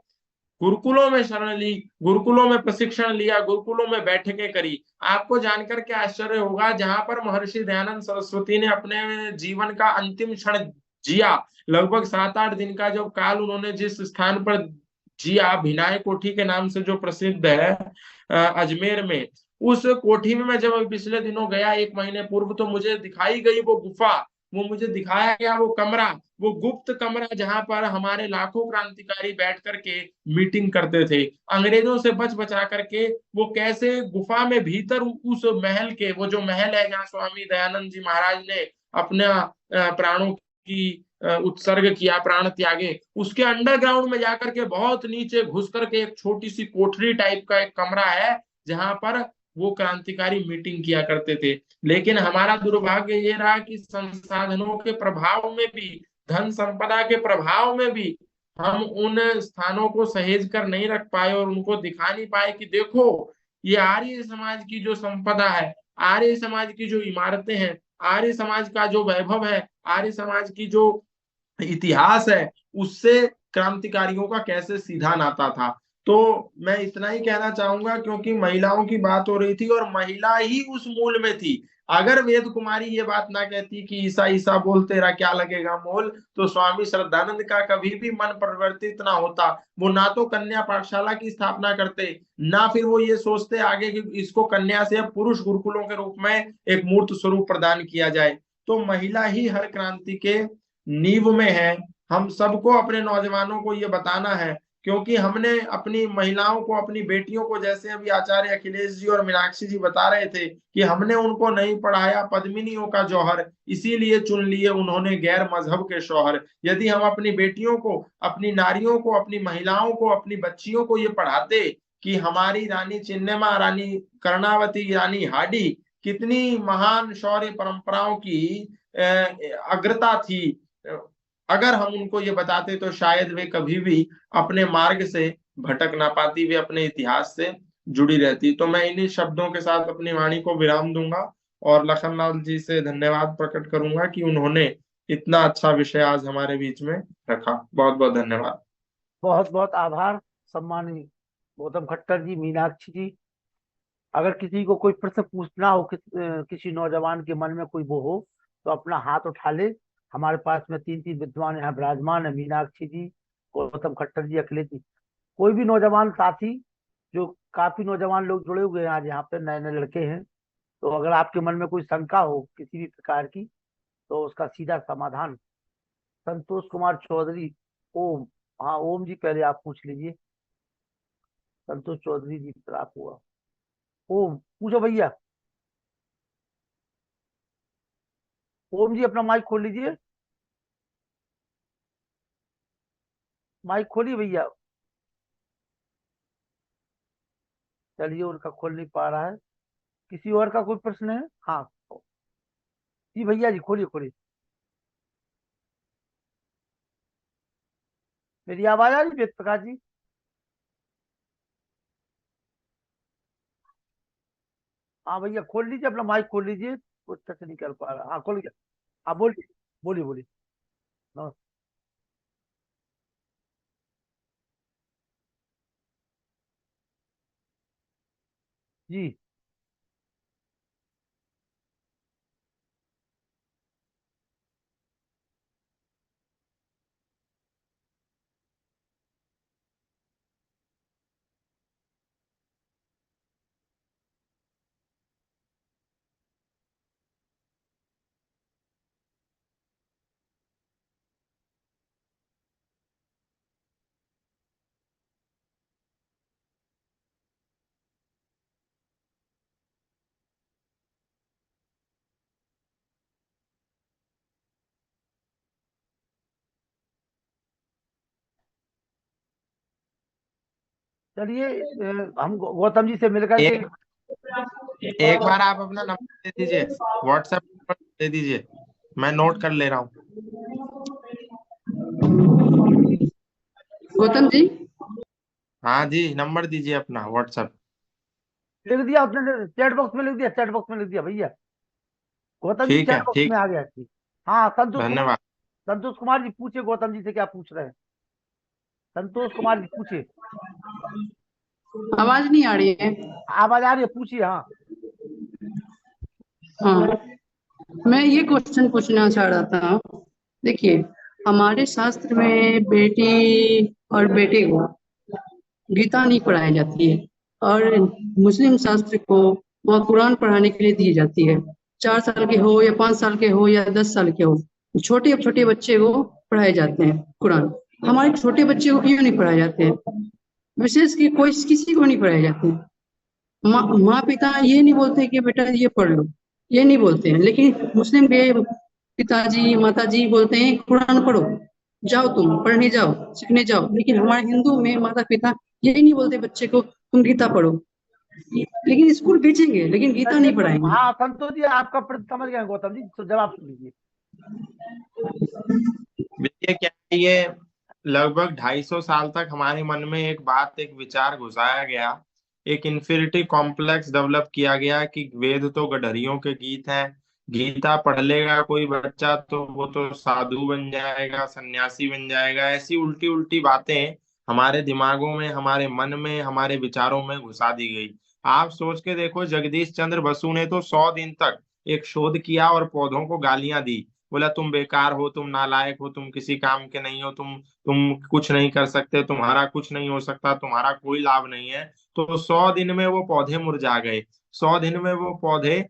गुरुकुलों में शरण ली, गुरुकुलों में प्रशिक्षण लिया, गुरुकुलों में बैठकें करी। आपको जानकर के आश्चर्य होगा, जहां पर महर्षि दयानंद सरस्वती ने अपने जीवन का अंतिम क्षण जिया, लगभग 7-8 दिन का जो काल उन्होंने जिस स्थान पर जिया, भिनाय कोठी के नाम से जो प्रसिद्ध है अजमेर में, उस कोठी में मैं जब पिछले दिनों गया 1 महीने पूर्व, तो मुझे दिखाई गई वो गुफा, वो मुझे दिखाया गया वो कमरा, वो गुप्त कमरा जहां पर हमारे लाखों क्रांतिकारी बैठ करके मीटिंग करते थे, अंग्रेजों से बच बचा करके। वो कैसे गुफा में भीतर उस महल के, वो जो महल है जहाँ स्वामी दयानंद जी महाराज ने अपना प्राणों की उत्सर्ग किया, प्राण त्यागे, उसके अंडरग्राउंड में जाकर के बहुत नीचे घुस करके एक छोटी सी कोठरी टाइप का एक कमरा है, जहां पर वो क्रांतिकारी मीटिंग किया करते थे। लेकिन हमारा दुर्भाग्य ये रहा कि संसाधनों के प्रभाव में भी, धन संपदा के प्रभाव में भी, हम उन स्थानों को सहेज कर नहीं रख पाए और उनको दिखा नहीं पाए कि देखो, ये आर्य समाज की जो संपदा है, आर्य समाज की जो इमारतें हैं, आर्य समाज का जो वैभव है, आर्य समाज की जो इतिहास है, उससे क्रांतिकारियों का कैसे सीधा नाता था। तो मैं इतना ही कहना चाहूंगा, क्योंकि महिलाओं की बात हो रही थी और महिला ही उस मूल में थी। अगर वेद कुमारी ये बात ना कहती कि ईसा ईसा बोल तेरा क्या लगेगा मोल, तो स्वामी श्रद्धानंद का कभी भी मन परिवर्तित ना होता। वो ना तो कन्या पाठशाला की स्थापना करते, ना फिर वो ये सोचते आगे कि इसको कन्या से पुरुष गुरुकुलों के रूप में एक मूर्त स्वरूप प्रदान किया जाए। तो महिला ही हर क्रांति के नींव में है। हम सबको अपने नौजवानों को ये बताना है, क्योंकि हमने अपनी महिलाओं को, अपनी बेटियों को, जैसे अभी आचार्य अखिलेश जी और मीनाक्षी जी बता रहे थे कि हमने उनको नहीं पढ़ाया पद्मिनियों का जौहर, इसीलिए चुन लिए उन्होंने गैर मजहब के शौहर। यदि हम अपनी बेटियों को, अपनी नारियों को, अपनी महिलाओं को, अपनी बच्चियों को ये पढ़ाते कि हमारी रानी चिन्नम्मा, रानी कर्णावती, रानी हाडी कितनी महान शौर्य परंपराओं की अग्रता थी, अगर हम उनको ये बताते तो शायद वे कभी भी अपने मार्ग से भटक ना पाती, वे अपने इतिहास से जुड़ी रहती। तो मैं इन्हीं शब्दों के साथ अपनी वाणी को विराम दूंगा और लखनलाल जी से धन्यवाद प्रकट करूंगा कि उन्होंने इतना अच्छा विषय आज हमारे बीच में रखा। बहुत बहुत धन्यवाद। बहुत बहुत आभार सम्मानित गौतम खट्टर जी, मीनाक्षी जी। अगर किसी को कोई प्रश्न पूछना हो, किसी नौजवान के मन में कोई वो हो, तो अपना हाथ उठा ले। हमारे पास में 3 3 विद्वान यहाँ विराजमान है, मीनाक्षी जी, गौतम खट्टर जी, अखिलेश जी। कोई भी नौजवान साथी, जो काफी नौजवान लोग जुड़े हुए हैं आज यहाँ पे, नए नए लड़के हैं, तो अगर आपके मन में कोई शंका हो किसी भी प्रकार की, तो उसका सीधा समाधान संतोष कुमार चौधरी, ओम, हाँ ओम जी, पहले आप पूछ लीजिए। संतोष चौधरी जी पर आप हुआ, ओम पूछो भैया। ओम जी अपना माइक खोल लीजिए, माइक खोलिए भैया। चलिए, उनका खोल नहीं पा रहा है। किसी और का कोई प्रश्न है? हाँ जी भैया जी, खोलिए खोलिए। मेरी आवाज आ रही है वेद प्रकाश जी? हाँ भैया खोल लीजिए, अपना माइक खोल लीजिए, कुछ तक नहीं कर पा रहा। हाँ खोल गया। हाँ बोलिए, बोलिए बोलिए। नमस्ते। जी चलिए हम गौतम जी से मिलकर के एक बार आप अपना नंबर दे दीजिए, व्हाट्सएप नंबर दे दीजिए, मैं नोट कर ले रहा हूँ। गौतम जी, हाँ जी, नंबर दीजिए अपना व्हाट्सएप। लिख दिया उसने, चैट बॉक्स में लिख दिया, चैट बॉक्स में लिख दिया भैया। गौतम जी ठीक चैट है, बॉक्स ठीक, में आ गया ठीक। हाँ धन्यवाद। संतोष कुमार जी पूछे गौतम जी से क्या पूछ रहे हैं। संतोष कुमार जी पूछे, आवाज नहीं आ रही है। आवाज आ रही है, पूछिए। हाँ हाँ, मैं ये क्वेश्चन पूछना चाह रहा था। देखिए, हमारे शास्त्र में बेटी और बेटे को गीता नहीं पढ़ाई जाती है, और मुस्लिम शास्त्र को वह कुरान पढ़ाने के लिए दी जाती है। 4 साल के हो या 5 साल के हो या 10 साल के हो, छोटे छोटे बच्चे को पढ़ाए जाते हैं कुरान। हमारे छोटे बच्चे को क्यों नहीं पढ़ाए जाते हैं? विशेष की कोई किसी को नहीं पढ़ाए जाते हैं। माँ पिता ये नहीं बोलते कि बेटा ये पढ़ लो, ये नहीं बोलते हैं, लेकिन मुस्लिम के पिताजी माताजी बोलते हैं कुरान पढ़ो, जाओ तुम पढ़ने जाओ, सीखने जाओ। लेकिन हमारे हिंदू में माता पिता यही नहीं बोलते बच्चे को तुम गीता पढ़ो, लेकिन स्कूल भेजेंगे लेकिन गीता चलिए नहीं पढ़ाएंगे। हाँ संतोष जी आपका प्रश्न समझ गए गौतम जी, तो जवाब सुन लीजिए। देखिए क्या है, ये लगभग 250 साल तक हमारे मन में एक बात, एक विचार घुसाया गया, एक इन्फिनिटी कॉम्प्लेक्स डेवलप किया गया कि वेद तो गडरियों के गीत हैं, गीता पढ़ लेगा कोई बच्चा तो वो तो साधु बन जाएगा, सन्यासी बन जाएगा। ऐसी उल्टी उल्टी बातें हमारे दिमागों में, हमारे मन में, हमारे विचारों में घुसा दी गई। आप सोच के देखो, जगदीश चंद्र बसु ने तो 100 दिन तक एक शोध किया और पौधों को गालियां दी, बोला तुम बेकार हो, तुम नालायक हो, तुम किसी काम के नहीं हो, तुम कुछ नहीं कर सकते, तुम्हारा कुछ नहीं हो सकता, तुम्हारा कोई लाभ नहीं है। तो 100 दिन में वो पौधे मुरझा गए, 100 दिन में वो पौधे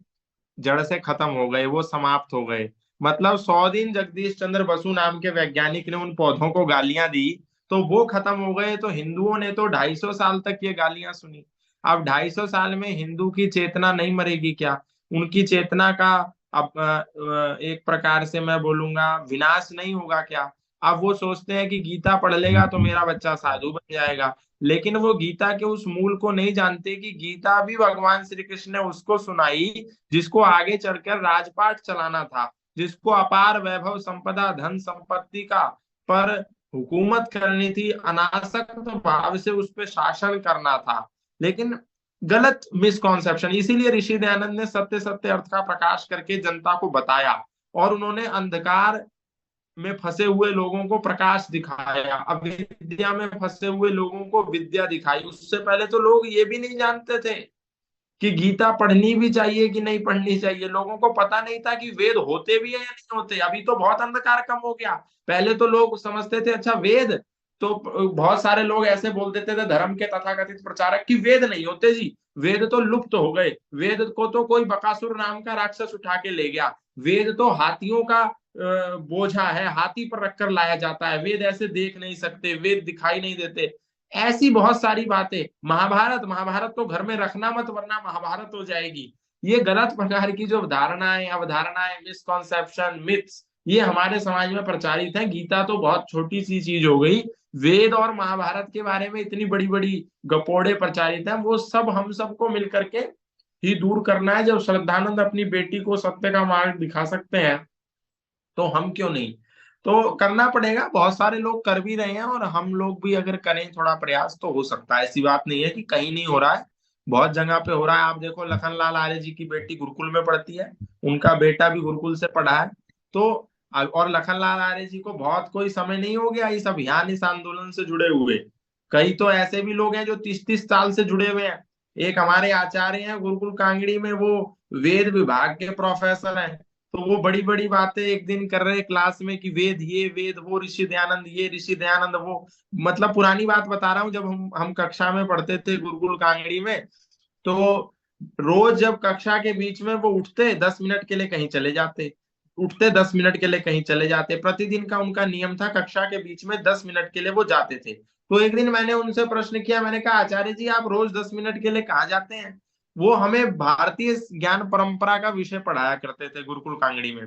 जड़ से खत्म हो गए, वो समाप्त हो गए। मतलब 100 दिन जगदीश चंद्र बसु नाम के वैज्ञानिक ने उन पौधों को गालियां दी तो वो खत्म हो गए। तो हिंदुओं ने तो 250 साल तक ये गालियां सुनी। अब 250 साल में हिंदू की चेतना नहीं मरेगी क्या? उनकी चेतना का अब एक प्रकार से मैं बोलूंगा विनाश नहीं होगा क्या? अब वो सोचते हैं कि गीता पढ़ लेगा तो मेरा बच्चा साधु बन जाएगा, लेकिन वो गीता के उस मूल को नहीं जानते कि गीता भी भगवान श्री कृष्ण ने उसको सुनाई जिसको आगे चढ़कर राजपाट चलाना था, जिसको अपार वैभव संपदा धन संपत्ति का पर हुकूमत करनी थी, अनासक्त भाव से उस पर शासन करना था। लेकिन गलत मिसकॉन्सेप्शन, इसीलिए ऋषि दयानंद ने सत्य सत्य अर्थ का प्रकाश करके जनता को बताया, और उन्होंने अंधकार में फंसे हुए लोगों को प्रकाश दिखाया, अविद्या में फंसे हुए लोगों को विद्या दिखाई। उससे पहले तो लोग ये भी नहीं जानते थे कि गीता पढ़नी भी चाहिए कि नहीं पढ़नी चाहिए। लोगों को पता नहीं था कि वेद होते भी है या नहीं होते। अभी तो बहुत अंधकार कम हो गया। पहले तो लोग समझते थे अच्छा वेद, तो बहुत सारे लोग ऐसे बोल देते थे धर्म के तथाकथित प्रचारक कि वेद नहीं होते जी, वेद तो लुप्त हो गए, वेद को तो कोई बकासुर नाम का राक्षस उठा के ले गया, वेद तो हाथियों का बोझा है, हाथी पर रखकर लाया जाता है, वेद ऐसे देख नहीं सकते, वेद दिखाई नहीं देते। ऐसी बहुत सारी बातें। महाभारत, महाभारत तो घर में रखना मत वरना महाभारत हो जाएगी। ये गलत प्रकार की जो धारणाएं, अवधारणाएं, मिसकॉन्सेप्शन, मिथ्स ये हमारे समाज में प्रचारित है। गीता तो बहुत छोटी सी चीज हो गई, वेद और महाभारत के बारे में इतनी बड़ी बड़ी गपोड़े प्रचारित हैं, वो सब हम सबको मिलकर के ही दूर करना है। जब श्रद्धानंद अपनी बेटी को सत्य का मार्ग दिखा सकते हैं तो हम क्यों नहीं? तो करना पड़ेगा, बहुत सारे लोग कर भी रहे हैं, और हम लोग भी अगर करें थोड़ा प्रयास तो हो सकता है। ऐसी बात नहीं है कि कहीं नहीं हो रहा है, बहुत जगह पे हो रहा है। आप देखो लखनलाल आर्य जी की बेटी गुरुकुल में पढ़ती है, उनका बेटा भी गुरुकुल से पढ़ा है। तो और लखनलाल आर्य जी को बहुत कोई समय नहीं हो गया इस अभियान, इस आंदोलन से जुड़े हुए। कई तो ऐसे भी लोग हैं जो 30-30 साल से जुड़े हुए हैं। एक हमारे आचार्य हैं गुरुकुल कांगड़ी में, वो वेद विभाग के प्रोफेसर हैं। तो वो बड़ी बड़ी बातें एक दिन कर रहे क्लास में कि वेद ये, वेद वो, ऋषि दयानंद ये, ऋषि दयानंद वो। मतलब पुरानी बात बता रहा हूँ, जब हम कक्षा में पढ़ते थे गुरुकुल कांगड़ी में, तो रोज जब कक्षा के बीच में वो उठते 10 मिनट के लिए कहीं चले जाते, उठते 10 मिनट के लिए कहीं चले जाते। प्रतिदिन का उनका नियम था, कक्षा के बीच में 10 मिनट के लिए वो जाते थे। तो एक दिन मैंने उनसे प्रश्न किया, मैंने कहा आचार्य जी आप रोज 10 मिनट के लिए कहाँ जाते हैं? वो हमें भारतीय ज्ञान परंपरा का विषय पढ़ाया करते थे गुरुकुल कांगड़ी में।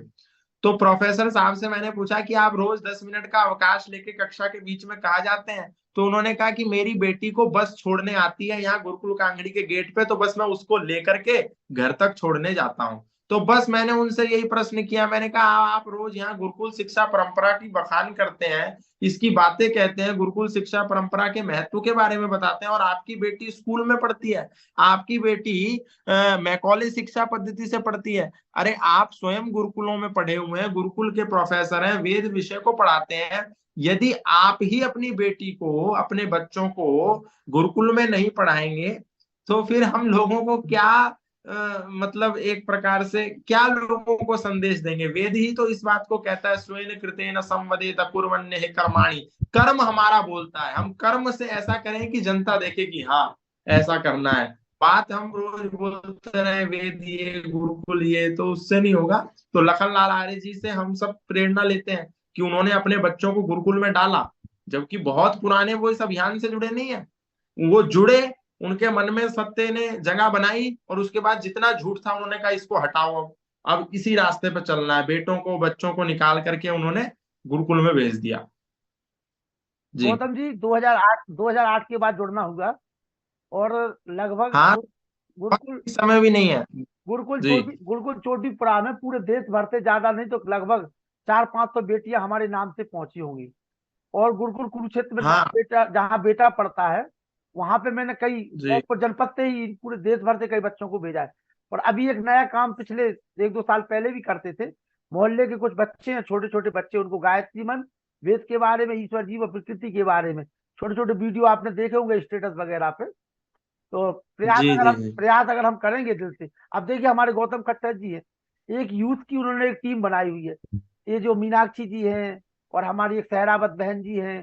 तो प्रोफेसर साहब से मैंने पूछा कि आप रोज 10 मिनट का अवकाश लेके कक्षा के बीच में कहाँ जाते हैं? तो उन्होंने कहा कि मेरी बेटी को बस छोड़ने आती है यहाँ गुरुकुल कांगड़ी के गेट पे, तो बस मैं उसको लेकर के घर तक छोड़ने जाता हूँ। तो बस मैंने उनसे यही प्रश्न किया, मैंने कहा आप रोज यहाँ गुरुकुल शिक्षा परंपरा की बखान करते हैं, इसकी बातें कहते हैं, गुरुकुल शिक्षा परंपरा के महत्व के बारे में बताते हैं, और आपकी बेटी स्कूल में पढ़ती है, आपकी बेटी मैकॉले शिक्षा पद्धति से पढ़ती है। अरे आप स्वयं गुरुकुलों में पढ़े हुए हैं, गुरुकुल के प्रोफेसर हैं, वेद विषय को पढ़ाते हैं। यदि आप ही अपनी बेटी को, अपने बच्चों को गुरुकुल में नहीं पढ़ाएंगे तो फिर हम लोगों को क्या मतलब एक प्रकार से क्या लोगों को संदेश देंगे? वेद ही तो इस बात को कहता है, स्वेन कृतेन संवदेत कुर्वन्नेह कर्माणि। कर्म हमारा बोलता है, हम कर्म से ऐसा करें कि जनता देखे कि हाँ ऐसा करना है। बात हम रोज बोलते रहे वेद ये गुरुकुल ये, तो उससे नहीं होगा। तो लखन लाल आर्य जी से हम सब प्रेरणा लेते हैं कि उन्होंने अपने बच्चों को गुरुकुल में डाला, जबकि बहुत पुराने वो इस अभियान से जुड़े नहीं है। वो जुड़े, उनके मन में सत्य ने जगह बनाई, और उसके बाद जितना झूठ था उन्होंने कहा इसको हटाओ, अब इसी रास्ते पे चलना है। बेटों को, बच्चों को निकाल करके उन्होंने गुरुकुल में भेज दिया। जी गौतम जी 2008 के बाद जुड़ना होगा। और लगभग हाँ, गुरुकुल इस समय भी नहीं है। जी गुरुकुल चोटीपुरा में पूरे देश भर से ज्यादा नहीं तो लगभग 400-500 बेटियां हमारे नाम से पहुंची होंगी। और गुरुकुल कुरुक्षेत्र में हाँ जहाँ बेटा पढ़ता है वहां पे मैंने कई जी जनपद से ही पूरे देश भर से कई बच्चों को भेजा है। और अभी एक नया काम पिछले 1-2 साल पहले भी करते थे। मोहल्ले के कुछ बच्चे हैं, छोटे छोटे बच्चे, उनको गायत्री मंत्र, वेद के बारे में, ईश्वर जी व प्रकृति के बारे में छोटे छोटे वीडियो आपने देखे होंगे स्टेटस वगैरह पे। तो जी जी जी प्रयास अगर हम करेंगे दिल से। अब देखिए हमारे गौतम खट्टर जी है, एक यूथ की उन्होंने एक टीम बनाई हुई है। ये जो मीनाक्षी जी हैं, और हमारी एक सहरावत बहन जी हैं,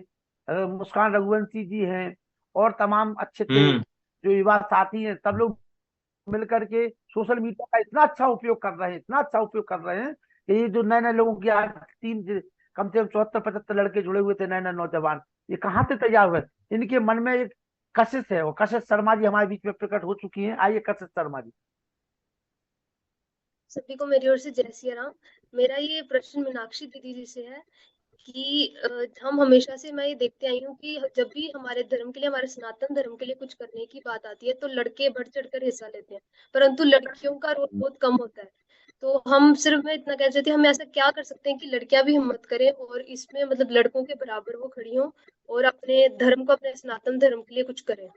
मुस्कान रघुवंशी जी हैं, और तमाम अच्छे अच्छे हम्म जो युवा साथी हैं, सब लोग मिलकर के सोशल मीडिया का इतना अच्छा उपयोग कर रहे हैं, इतना अच्छा उपयोग कर रहे हैं कि ये जो नए नए लोगों की आज टीम, कम से कम 74-75 लड़के जुड़े हुए थे, नए नए नौजवान, ये कहाँ से तैयार हुए? इनके मन में एक कशिश है, और कशिश शर्मा जी हमारे बीच में प्रकट हो चुकी हैं। आइए कशिश शर्मा जी। सभी को मेरी ओर से जय सिया राम। मेरा ये प्रश्न मीनाक्षी दीदी जी से है कि हम हमेशा से मैं ये देखते आई हूँ कि जब भी हमारे धर्म के लिए, हमारे सनातन धर्म के लिए कुछ करने की बात आती है तो लड़के बढ़ चढ़कर हिस्सा लेते हैं, परंतु लड़कियों का रोल बहुत कम होता है। तो हम सिर्फ मैं इतना कह सकती हूँ, हम ऐसा क्या कर सकते हैं कि लड़कियां भी हिम्मत करें और इसमें मतलब लड़कों के बराबर वो खड़ी हों और अपने धर्म को, अपने सनातन धर्म के लिए कुछ करें।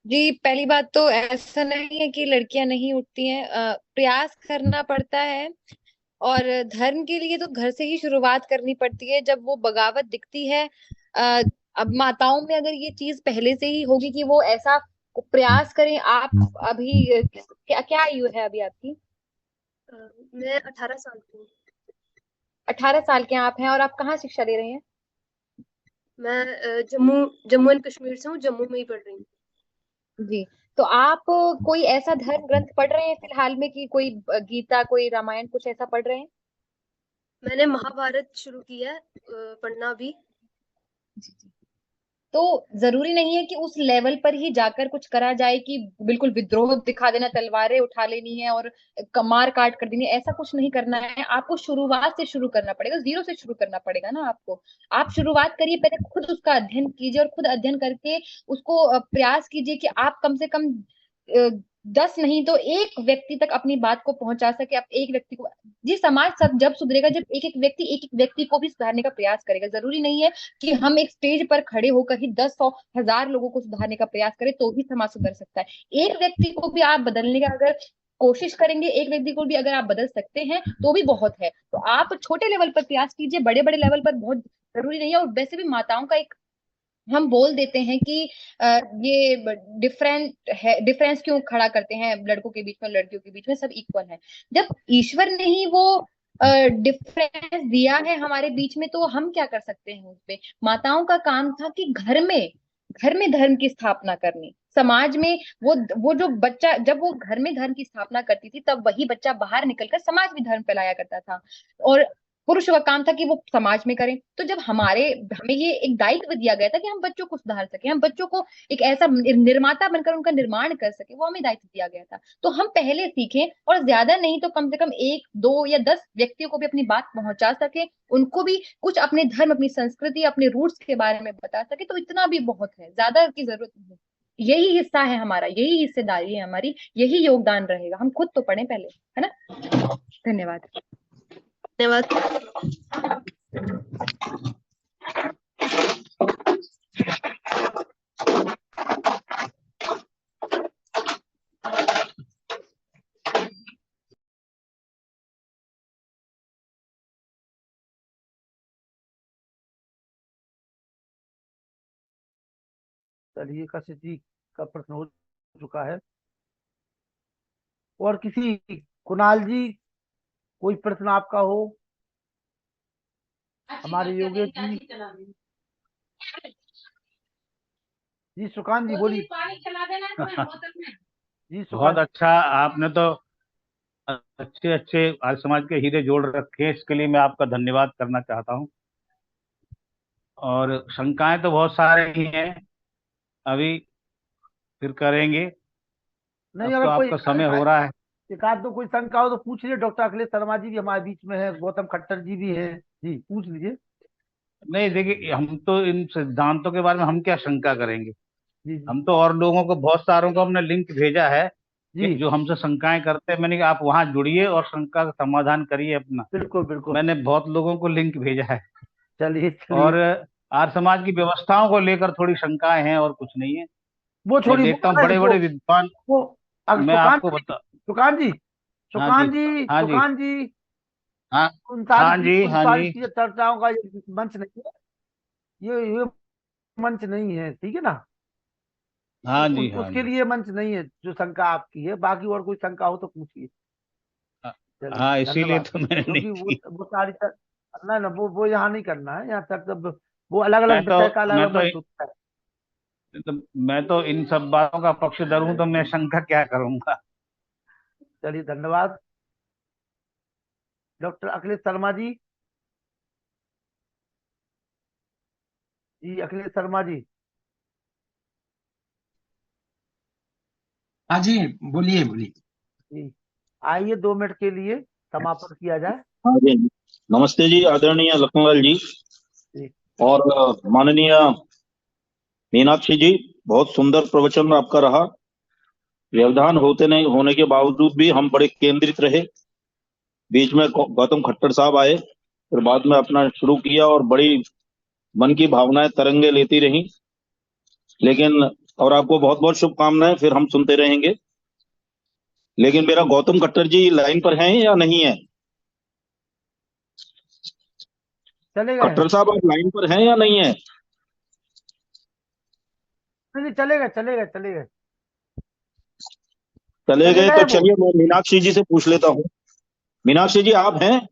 जी, पहली बात तो ऐसा नहीं है कि लड़कियां नहीं उठती हैं, प्रयास करना पड़ता है। और धर्म के लिए तो घर से ही शुरुआत करनी पड़ती है। जब वो बगावत दिखती है, अ, अब माताओं में अगर ये चीज पहले से ही होगी कि वो ऐसा प्रयास करें। आप अभी क्या क्या आयु है अभी आपकी? मैं 18 साल की हूँ। 18 साल के आप हैं, और आप कहाँ शिक्षा ले रहे हैं? मैं जम्मू जम्मू एंड कश्मीर से हूँ, जम्मू में ही पढ़ रही हूँ। जी। तो आप कोई ऐसा धर्म ग्रंथ पढ़ रहे हैं फिलहाल में, कि कोई गीता, कोई रामायण, कुछ ऐसा पढ़ रहे हैं? मैंने महाभारत शुरू किया है पढ़ना भी। जी जी। तो जरूरी नहीं है कि उस लेवल पर ही जाकर कुछ करा जाए, कि बिल्कुल विद्रोह दिखा देना, तलवारें उठा लेनी है और मार काट कर देनी है। ऐसा कुछ नहीं करना है। आपको शुरुआत से शुरू करना पड़ेगा, जीरो से शुरू करना पड़ेगा ना आपको। आप शुरुआत करिए, पहले खुद उसका अध्ययन कीजिए, और खुद अध्ययन करके उसको प्रयास कीजिए कि आप कम से कम 10 नहीं तो एक व्यक्ति तक अपनी बात को पहुंचा सके। आप एक व्यक्ति को, जी, समाज सब जब सुधरेगा जब एक एक व्यक्ति को भी सुधारने का प्रयास करेगा। जरूरी नहीं है कि हम एक स्टेज पर खड़े होकर ही 10, 100, 1000 लोगों को सुधारने का प्रयास करें तो भी समाज सुधर सकता है। एक व्यक्ति को भी आप बदलने का अगर कोशिश करेंगे, एक व्यक्ति को भी अगर आप बदल सकते हैं तो भी बहुत है। तो आप छोटे लेवल पर प्रयास कीजिए, बड़े बड़े लेवल पर बहुत जरूरी नहीं है। और वैसे भी माताओं का एक, हम बोल देते हैं कि ये डिफरेंस क्यों खड़ा करते हैं लड़कों के बीच में, लड़कियों के बीच में, सब इक्वल है। जब ईश्वर ने ही वो डिफरेंस दिया है हमारे बीच में, तो हम क्या कर सकते हैं उस पे? माताओं का काम था कि घर में धर्म की स्थापना करनी, समाज में वो जो बच्चा, जब वो घर में धर्म की स्थापना करती थी तब वही बच्चा बाहर निकलकर समाज में धर्म फैलाया करता था। और पुरुष का काम था कि वो समाज में करें। तो जब हमें ये एक दायित्व दिया गया था कि हम बच्चों को सुधार सके, हम बच्चों को एक ऐसा निर्माता बनकर उनका निर्माण कर सके, वो हमें दायित्व दिया गया था। तो हम पहले सीखें, और ज्यादा नहीं तो कम से कम 1, 2 या 10 व्यक्तियों को भी अपनी बात पहुंचा सके, उनको भी कुछ अपने धर्म, अपनी संस्कृति, अपने रूट्स के बारे में बता सके, तो इतना भी बहुत है, ज्यादा की जरूरत नहीं। यही हिस्सा है हमारा, यही हिस्सेदारी है हमारी, यही योगदान रहेगा। हम खुद तो पढ़े पहले, है ना। धन्यवाद। धन्यवाद। चलिए, कशिश जी का प्रश्न हो चुका है। और किसी, कुणाल जी, कोई प्रश्न आपका हो? हमारे योगेश जी, जी सुकांत जी बोलिए। जी बहुत सुकांत। अच्छा, आपने तो अच्छे अच्छे आर्य समाज के हीरे जोड़ रखे हैं, इसके लिए मैं आपका धन्यवाद करना चाहता हूँ। और शंकाएं तो बहुत सारे ही हैं, अभी फिर करेंगे, नहीं, अब तो अगर कोई आपका समय हो रहा है। एक आध दो कोई शंका हो तो पूछ लीजिए। डॉक्टर अखिलेश शर्मा जी भी हमारे बीच में है, गौतम खट्टर जी भी हैं, जी पूछ लीजिए। नहीं देखिए, हम तो इन सिद्धांतों के बारे में हम क्या शंका करेंगे, जी जी हम तो और लोगों को, बहुत सारों को हमने लिंक भेजा है कि जी, जो हमसे शंकाएं करते हैं, मैंने कहा आप वहां जुड़िए और शंका का समाधान करिए अपना। बिल्कुल बिल्कुल। मैंने बहुत लोगों को लिंक भेजा है। चलिए और चलिए, आर्य समाज की व्यवस्थाओं को लेकर थोड़ी शंकाएं हैं, और कुछ नहीं है। वो मैं छोड़ी, देखता वो हूँ बड़े बड़े विद्वान, वो अब मैं आपको बता। सुकांत जी, हाँ जी, हाँ जी, सुकांत जी, हाँ, उन सारी हाँ जी, उन हाँ सारी जी, चीजें, चर्चाओं का ये मंच नहीं है, ये मंच नहीं है, ठीक है ना। हाँ जी, हाँ उसके जी। लिए मंच नहीं है जो शंका आपकी है। बाकी और कोई शंका हो तो पूछिए। चलिए हाँ, इसीलिए धन्यवाद। तो मैंने नहीं क्योंकि की। वो सारी ना ना, वो यहाँ नहीं करना है, यहाँ तक जब वो अलग अलग विषय का अलग मैं अलग तो मंच होता है। मैं तो इन सब बातों का पक्षधर हूं, तो मैं शंका क्या करूंगा। चलिए धन्यवाद। डॉक्टर अखिलेश शर्मा जी, जी अखिलेश शर्मा जी। हाँ जी, बोलिए बोलिए। जी आइए, 2 मिनट के लिए समापन किया जाए। हाँ जी, नमस्ते जी, आदरणीय लखनलाल जी जी और माननीय मीनाक्षी जी, बहुत सुंदर प्रवचन आपका रहा। व्यवधान होते नहीं होने के बावजूद भी हम बड़े केंद्रित रहे। बीच में गौतम खट्टर साहब आए, फिर बाद में अपना शुरू किया और बड़ी मन की भावनाएं तरंगे लेती रही। लेकिन और आपको बहुत बहुत शुभकामनाएं, फिर हम सुनते रहेंगे। लेकिन मेरा गौतम खट्टर जी लाइन पर हैं या नहीं है? चले गए हैं? खट्टर साहब आप लाइन पर हैं या नहीं है? नहीं, चले गए चले गए चले गए चले चले गए गए तो वो। चलिए मैं मीनाक्षी जी से पूछ लेता हूँ। मीनाक्षी जी आप हैं?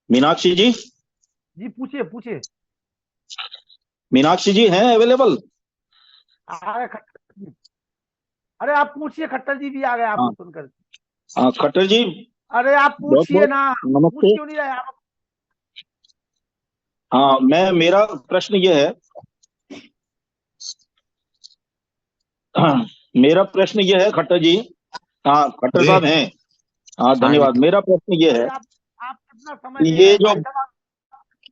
मीनाक्षी जी, जी पूछिए पूछिए। मीनाक्षी जी हैं अवेलेबल? आ गए खट्टर जी। अरे आप पूछिए, खट्टर जी भी आ गए हाँ, आपको सुनकर। हाँ खट्टर जी, अरे आप बहुत पूछिए बहुत ना, पूछ नमस्ते। क्यों नहीं रहे आप? हाँ, मेरा प्रश्न ये है, मेरा प्रश्न ये है खट्टर जी। हाँ खट्टर साहब हैं? हाँ धन्यवाद। मेरा प्रश्न ये है, आप कितना समय कि ले रहे ये हैं जो भाई साहब?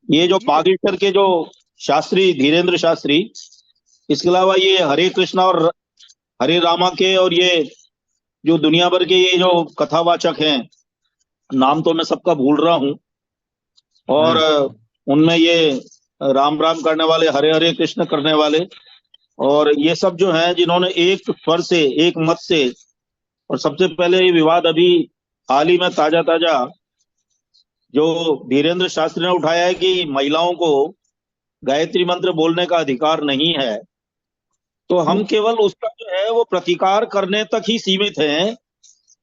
ये जो पागेश्वर के जो शास्त्री, धीरेन्द्र शास्त्री, इसके अलावा ये हरे कृष्णा और हरे रामा के, और ये जो दुनिया भर के ये जो कथावाचक हैं, नाम तो मैं सबका भूल रहा हूँ, और उनमें ये राम राम करने वाले, हरे हरे कृष्ण करने वाले, और ये सब जो हैं जिन्होंने एक स्वर से, एक मत से, और सबसे पहले ये विवाद अभी हाल ही में ताजा ताजा जो धीरेन्द्र शास्त्री ने उठाया है कि महिलाओं को गायत्री मंत्र बोलने का अधिकार नहीं है, तो हम केवल उसका जो है वो प्रतिकार करने तक ही सीमित हैं,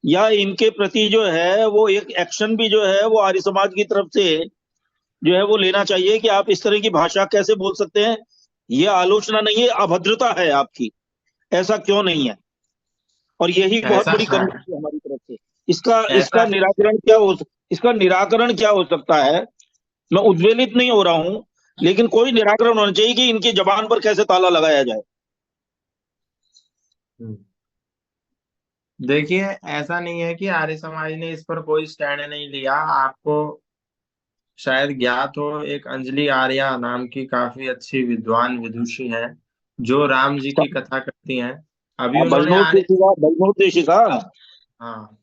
या इनके प्रति जो है वो एक एक्शन भी जो है वो आर्य समाज की तरफ से जो है वो लेना चाहिए कि आप इस तरह की भाषा कैसे बोल सकते हैं? ये आलोचना नहीं है, अभद्रता है आपकी, ऐसा क्यों नहीं है? और यही बहुत ऐसा बड़ी कमजोरी है हमारी तरफ से। इसका ऐसा इसका निराकरण क्या हो सकता है? मैं उद्वेलित नहीं हो रहा हूं, लेकिन कोई निराकरण होना चाहिए कि इनकी जबान पर कैसे ताला लगाया जाए। देखिए, ऐसा नहीं है कि आर्य समाज ने इस पर कोई स्टैंड नहीं लिया। आपको शायद ज्ञात हो, एक अंजलि आर्या नाम की काफी अच्छी विद्वान विदुषी हैं, जो राम जी की कथा करती हैं। अभी उन्होंने बजनोर देशिका। हाँ,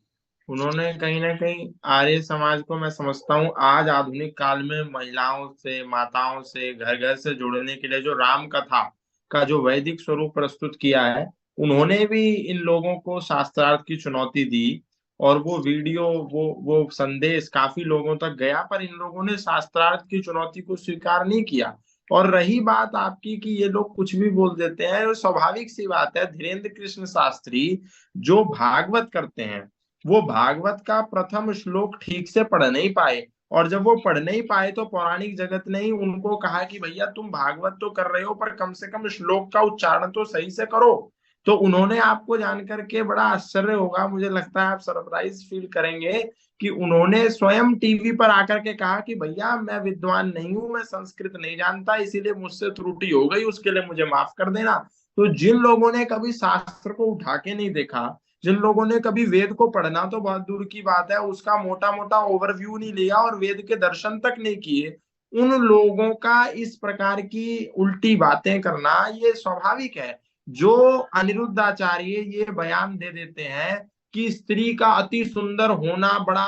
उन्होंने कहीं ना कहीं आर्य समाज को, मैं समझता हूँ, आज आधुनिक काल में महिलाओं से, माताओं से, घर घर से जोड़ने के लिए जो राम कथा का जो वैदिक स्वरूप प्रस्तुत किया है, उन्होंने भी इन लोगों को शास्त्रार्थ की चुनौती दी। और वो वीडियो, वो संदेश काफी लोगों तक गया, पर इन लोगों ने शास्त्रार्थ की चुनौती को स्वीकार नहीं किया। और रही बात आपकी कि ये लोग कुछ भी बोल देते हैं, वो स्वाभाविक सी बात है। धीरेन्द्र कृष्ण शास्त्री जो भागवत करते हैं, वो भागवत का प्रथम श्लोक ठीक से पढ़ नहीं पाए। और जब वो पढ़ नहीं पाए तो पौराणिक जगत ने ही उनको कहा कि भैया तुम भागवत तो कर रहे हो, पर कम से कम श्लोक का उच्चारण तो सही से करो। तो उन्होंने, आपको जान करके बड़ा आश्चर्य होगा, मुझे लगता है आप सरप्राइज फील करेंगे, कि उन्होंने स्वयं टीवी पर आकर के कहा कि भैया मैं विद्वान नहीं हूं, मैं संस्कृत नहीं जानता, इसीलिए मुझसे त्रुटि हो गई, उसके लिए मुझे माफ कर देना। तो जिन लोगों ने कभी शास्त्र को उठा के नहीं देखा, जिन लोगों ने कभी वेद को पढ़ना तो बहुत दूर की बात है, उसका मोटा मोटा ओवरव्यू नहीं लिया और वेद के दर्शन तक नहीं किए, उन लोगों का इस प्रकार की उल्टी बातें करना ये स्वाभाविक है। जो अनिरुद्धाचार्य ये बयान दे देते हैं कि स्त्री का अति सुंदर होना बड़ा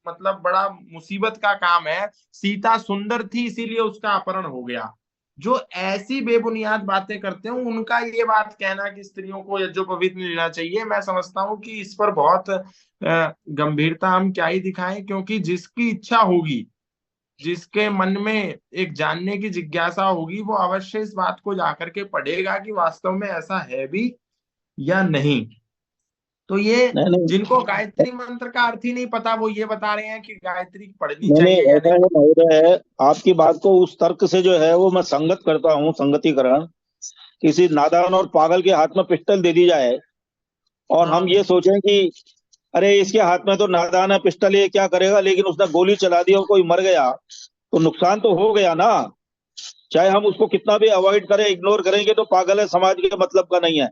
मतलब बड़ा मुसीबत का काम है, सीता सुंदर थी इसीलिए उसका अपहरण हो गया, जो ऐसी बेबुनियाद बातें करते हैं, उनका ये बात कहना कि स्त्रियों को यज्ञोपवीत नहीं लेना चाहिए, मैं समझता हूँ कि इस पर बहुत गंभीरता हम क्या ही दिखाएं। क्योंकि जिसकी इच्छा होगी, जिसके मन में एक जानने की जिज्ञासा होगी, वो अवश्य इस बात को जाकर के पढ़ेगा कि वास्तव में ऐसा है भी या नहीं। तो ये नहीं नहीं जिनको गायत्री मंत्र का अर्थ ही नहीं पता, वो ये बता रहे हैं कि गायत्री पढ़नी नहीं नहीं, चाहिए या ऐसा नहीं। है महोदय, आपकी बात को उस तर्क से जो है वो मैं संगत करता हूँ, संगतिकरण। किसी नादान और पागल के हाथ में पिस्टल दे दी जाए और हम ये सोचें कि अरे इसके हाथ में तो नादान है, पिस्टल ये क्या करेगा, लेकिन उसने गोली चला दी और कोई मर गया, तो नुकसान तो हो गया ना। चाहे हम उसको कितना भी अवॉइड करें, इग्नोर करेंगे, तो पागल है समाज के मतलब का नहीं है।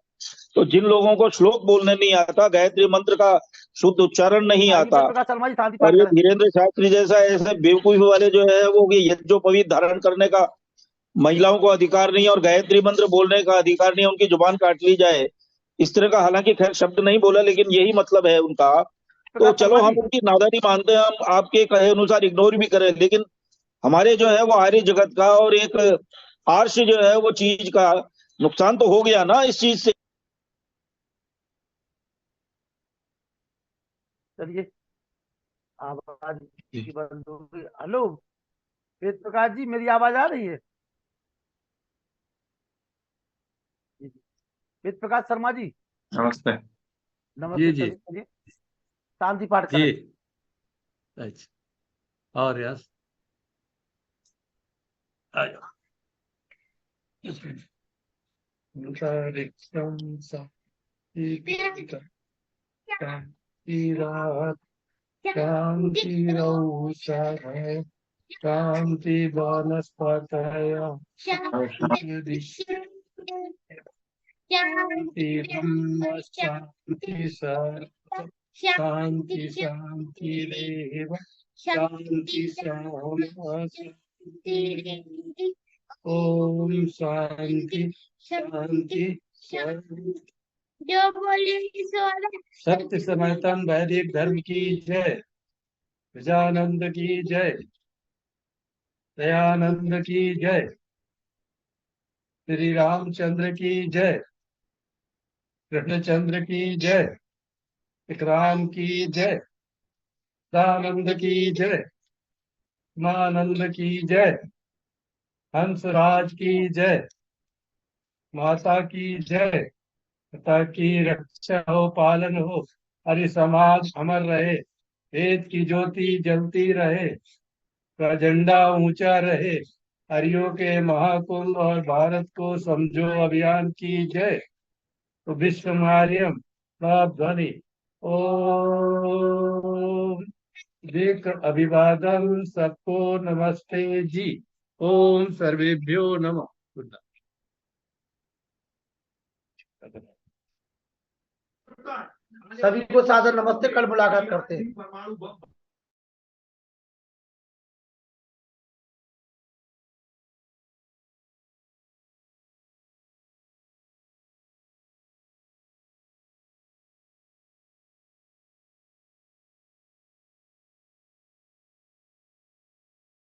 तो जिन लोगों को श्लोक बोलने नहीं आता, गायत्री मंत्र का शुद्ध उच्चारण नहीं आता, शर्मा जी शांति और पाठ ये करें। धीरेन्द्र शास्त्री जैसा ऐसे बेवकूफी वाले जो है वो ये यज्ञोपवीत धारण करने का महिलाओं को अधिकार नहीं है और गायत्री मंत्र बोलने का अधिकार नहीं है, उनकी जुबान काट ली जाए, इस तरह का, हालांकि खैर शब्द नहीं बोला लेकिन यही मतलब है उनका। तो चलो हम उनकी नादानी मानते हैं, हम आपके कहे अनुसार इग्नोर भी करें, लेकिन हमारे जो है वो आर्य जगत का और एक आर्ष जो है वो चीज का नुकसान तो हो गया ना इस चीज से। चलिए, आवाज की बंद हो गई। हेलो वेद प्रकाश जी, मेरी आवाज आ रही है? वेद प्रकाश शर्मा जी नमस्ते। नमस्ते। चलिए शांति पाठ करें। अच्छा, और यस शांति वनस्पतय शांति ब्रह्म शांति शांति शांतिरेव शांति शांति। ओम शांति शांति शांति। जो बोले सत्य सनातन वैदिक धर्म की जय। गजानंद की जय। दयानंद की जय। श्री रामचंद्र की जय। कृष्णचंद्र की जय। विक्रांत की जय। दानंद की जय। मानंद की जय। हंसराज की जय। माता की जय। पिता की रक्षा हो, पालन हो, हरि समाज अमर रहे, वेद की ज्योति जलती रहे, का झंडा ऊंचा रहे, हरियों के महाकुंभ और भारत को समझो अभियान की जय। तो विश्व मार्यम ध्वनि ओम देख अभिवादन सबको नमस्ते जी। ओम सर्वेभ्यो नमः। गुड सभी को सादर नमस्ते। कल मुलाकात करते हैं।